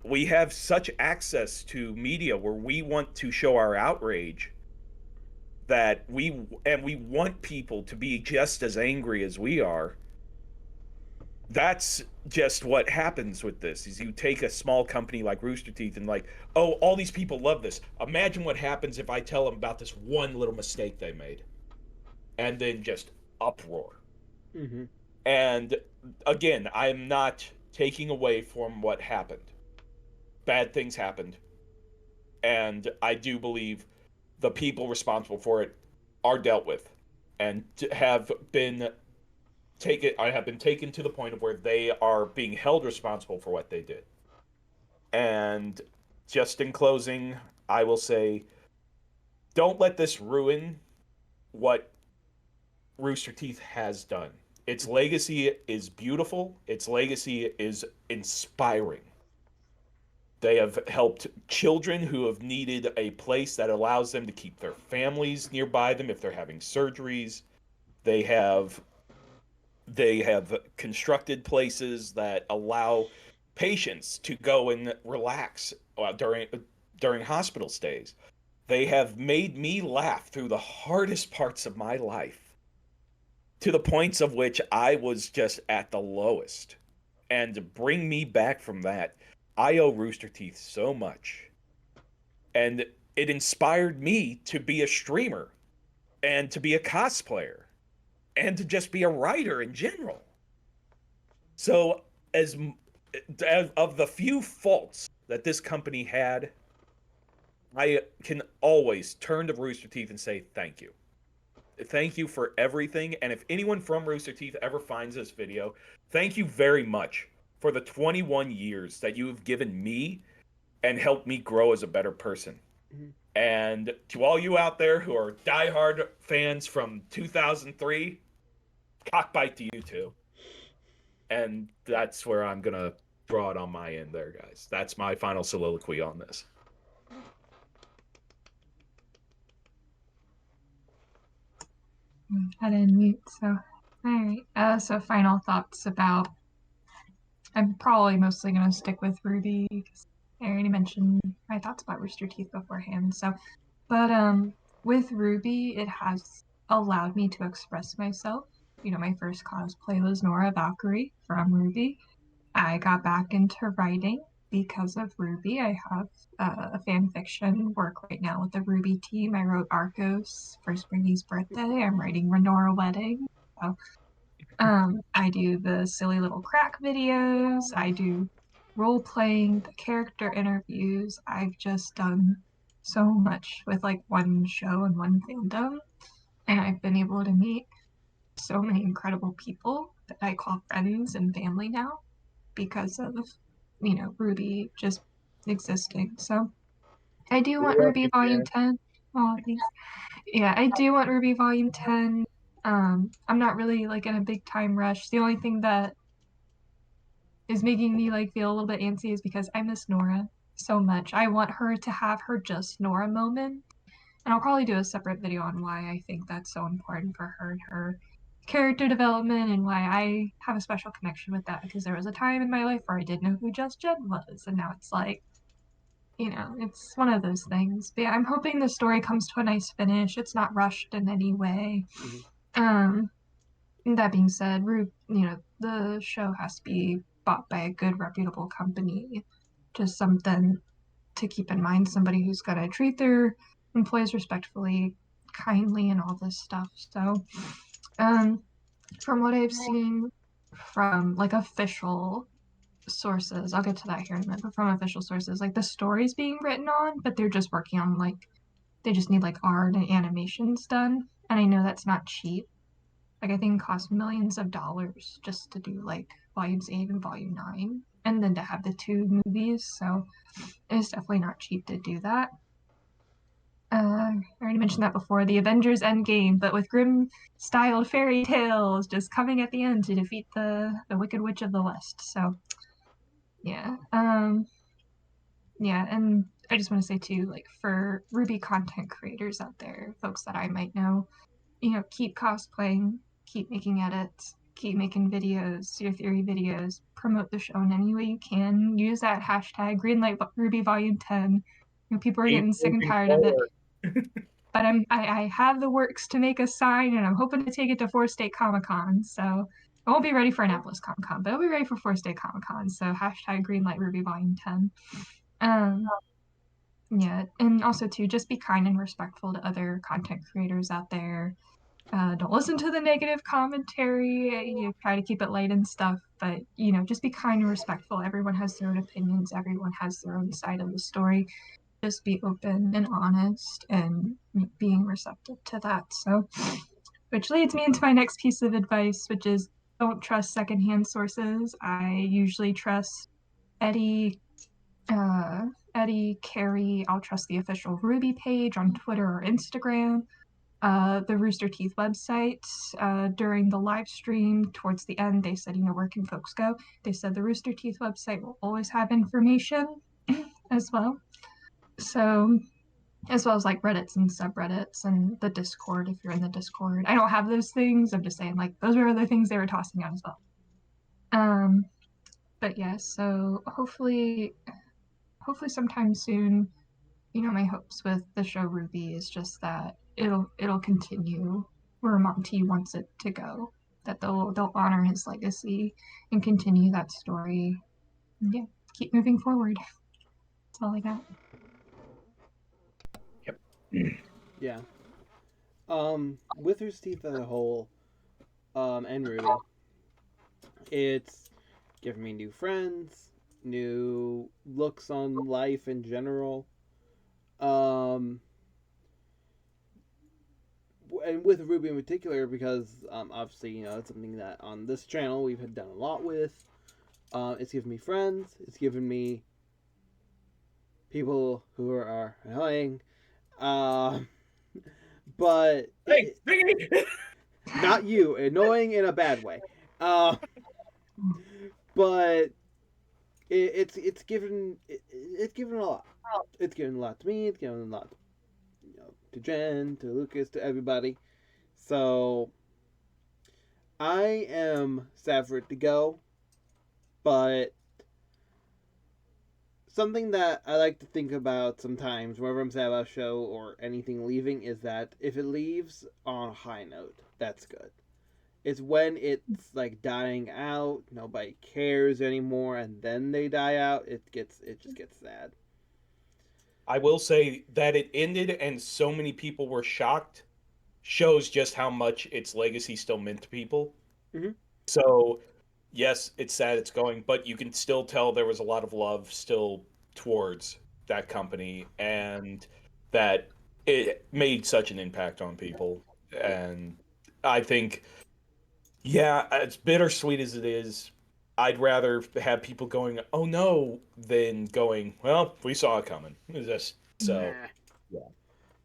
We have such access to media where we want to show our outrage that we want people to be just as angry as we are. That's just what happens with this is you take a small company like Rooster Teeth and like, oh, all these people love this. Imagine what happens if I tell them about this one little mistake they made and then just uproar. Mm-hmm. And again, I'm not taking away from what happened. Bad things happened, and I do believe the people responsible for it are dealt with and have been taken. I have been taken to the point of where they are being held responsible for what they did. And just in closing, I will say, don't let this ruin what Rooster Teeth has done. Its legacy is beautiful. Its legacy is inspiring. They have helped children who have needed a place that allows them to keep their families nearby them if they're having surgeries. They have they have constructed places that allow patients to go and relax during hospital stays. They have made me laugh through the hardest parts of my life to the points of which I was just at the lowest. And to bring me back from that, I owe Rooster Teeth so much. And it inspired me to be a streamer and to be a cosplayer and to just be a writer in general. So, as of the few faults that this company had, I can always turn to Rooster Teeth and say thank you. Thank you for everything. And if anyone from Rooster Teeth ever finds this video, thank you very much for the 21 years that you have given me and helped me grow as a better person. Mm-hmm. And to all you out there who are diehard fans from 2003, cockbite to you too. And that's where I'm going to draw it on my end there, guys. That's my final soliloquy on this. Had to mute, so. Alright, so final thoughts about. I'm probably mostly going to stick with Ruby because I already mentioned my thoughts about Rooster Teeth beforehand. So, but with Ruby, it has allowed me to express myself. You know, my first cosplay was Nora Valkyrie from Ruby. I got back into writing because of Ruby. I have a fan fiction work right now with the Ruby team. I wrote Arcos for Springy's birthday. I'm writing Renora Wedding. So I do the silly little crack videos. I do role playing, the character interviews. I've just done so much with like one show and one fandom, and I've been able to meet so many incredible people that I call friends and family now because of Ruby just existing. So I do want Ruby Volume 10. Oh, thanks. Yeah, I do want Ruby Volume 10. I'm not really like in a big time rush. The only thing that is making me like feel a little bit antsy is because I miss Nora so much. I want her to have her just Nora moment. And I'll probably do a separate video on why I think that's so important for her and her character development and why I have a special connection with that because there was a time in my life where I didn't know who Just Jen was, and now it's like, it's one of those things. But yeah, I'm hoping the story comes to a nice finish. It's not rushed in any way. Mm-hmm. That being said, the show has to be bought by a good, reputable company. Just something to keep in mind. Somebody who's going to treat their employees respectfully, kindly, and all this stuff. So, um, from what I've seen from like official sources, I'll get to that here in a minute, but from official sources, like the story's being written on, but they're just working on like, they just need like art and animations done. And I know that's not cheap. Like I think it costs millions of dollars just to do like volumes 8 and volume 9 and then to have the two movies. So it's definitely not cheap to do that. I already mentioned that before, the Avengers Endgame, but with grim styled fairy tales just coming at the end to defeat the Wicked Witch of the West. So yeah. Yeah, and I just want to say too, like for Ruby content creators out there, folks that I might know, keep cosplaying, keep making edits, keep making videos, your theory videos, promote the show in any way you can. Use that hashtag Greenlight Ruby Volume 10. People are Keep getting sick and moving tired of it. forward. But I have the works to make a sign, and I'm hoping to take it to 4 State Comic Con. So I won't be ready for Annapolis Comic Con, but I'll be ready for 4 State Comic Con. So hashtag Greenlight Ruby Volume 10. Um, yeah, and also too, just be kind and respectful to other content creators out there. Don't listen to the negative commentary. Try to keep it light and stuff, but just be kind and respectful. Everyone has their own opinions. Everyone has their own side of the story. Just be open and honest and being receptive to that. So, which leads me into my next piece of advice, which is don't trust secondhand sources. I usually trust Eddie, Carrie. I'll trust the official Ruby page on Twitter or Instagram. The Rooster Teeth website. During the live stream, towards the end, they said, where can folks go? They said the Rooster Teeth website will always have information as well. So, as well as like Reddits and subreddits and the Discord, if you're in the Discord. I don't have those things. I'm just saying, like, those are other things they were tossing out as well. Um, but yeah, so hopefully sometime soon, my hopes with the show Ruby is just that it'll continue where Monty wants it to go. That they'll honor his legacy and continue that story. And yeah, keep moving forward. That's all I got. Yep. Yeah. With Rooster Teeth as a whole, and Ruby, it's given me new friends, new looks on life in general. Um, and with Ruby in particular, because obviously it's something that on this channel we've had done a lot with. It's given me friends. It's given me people who are annoying. Uh, but Hey, Springy! not you, annoying in a bad way. Uh, but it's given it's given a lot. It's given a lot to me. It's given a lot, to Jen, to Lucas, to everybody. So I am sad for it to go, but something that I like to think about sometimes whenever I'm sad about a show or anything leaving is that if it leaves on a high note, that's good. It's when it's like dying out, nobody cares anymore, and then they die out, it just gets sad. I will say that it ended and so many people were shocked shows just how much its legacy still meant to people. Mm-hmm. So, yes, it's sad it's going, but you can still tell there was a lot of love still towards that company and that it made such an impact on people. And I think, yeah, as bittersweet as it is, I'd rather have people going, "Oh no," than going, "Well, we saw it coming." This, so, Nah. yeah,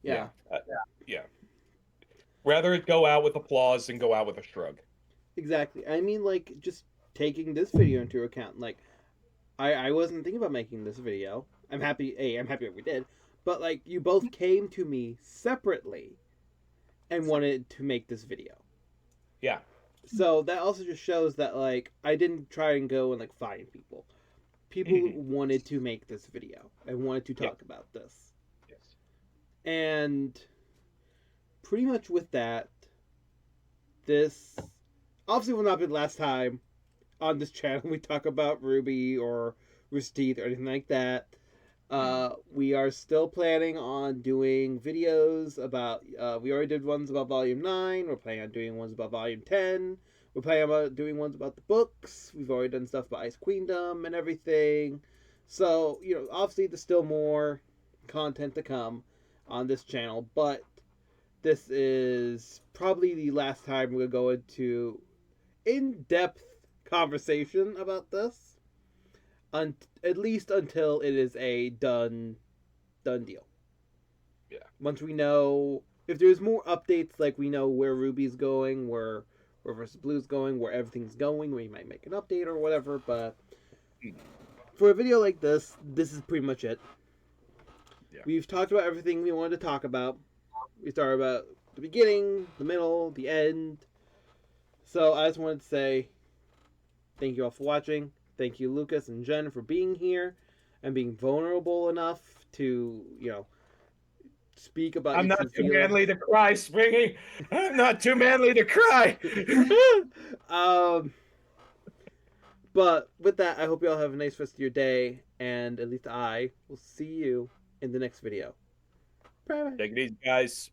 yeah, Yeah, yeah. Rather it go out with applause than go out with a shrug. exactly. I mean, like, just taking this video into account, like, I wasn't thinking about making this video. I'm happy that we did. But, like, you both came to me separately and wanted to make this video. Yeah. So that also just shows that, like, I didn't try and go and, like, find people. People Mhm. wanted to make this video and wanted to Yeah. talk about this. Yes. And pretty much with that, this obviously will not be the last time on this channel we talk about Ruby or Rooster Teeth or anything like that. We are still planning on doing videos about. We already did ones about Volume 9. We're planning on doing ones about Volume 10. We're planning about doing ones about the books. We've already done stuff about Ice Queendom and everything. So, obviously there's still more content to come on this channel, but this is probably the last time we're going to go into in-depth conversation about this, at least until it is a done deal. Yeah. Once we know if there's more updates, like we know where Ruby's going, where versus Blue's going, where everything's going, we might make an update or whatever. But for a video like this is pretty much it. Yeah. We've talked about everything we wanted to talk about. We started about the beginning, the middle, the end. So I just wanted to say thank you all for watching. Thank you, Lucas and Jen, for being here and being vulnerable enough to, speak about I'm your not true too feelings. manly to cry, Springy. I'm not too manly to cry. But with that, I hope you all have a nice rest of your day, and at least I will see you in the next video. Bye bye. Take it easy, guys.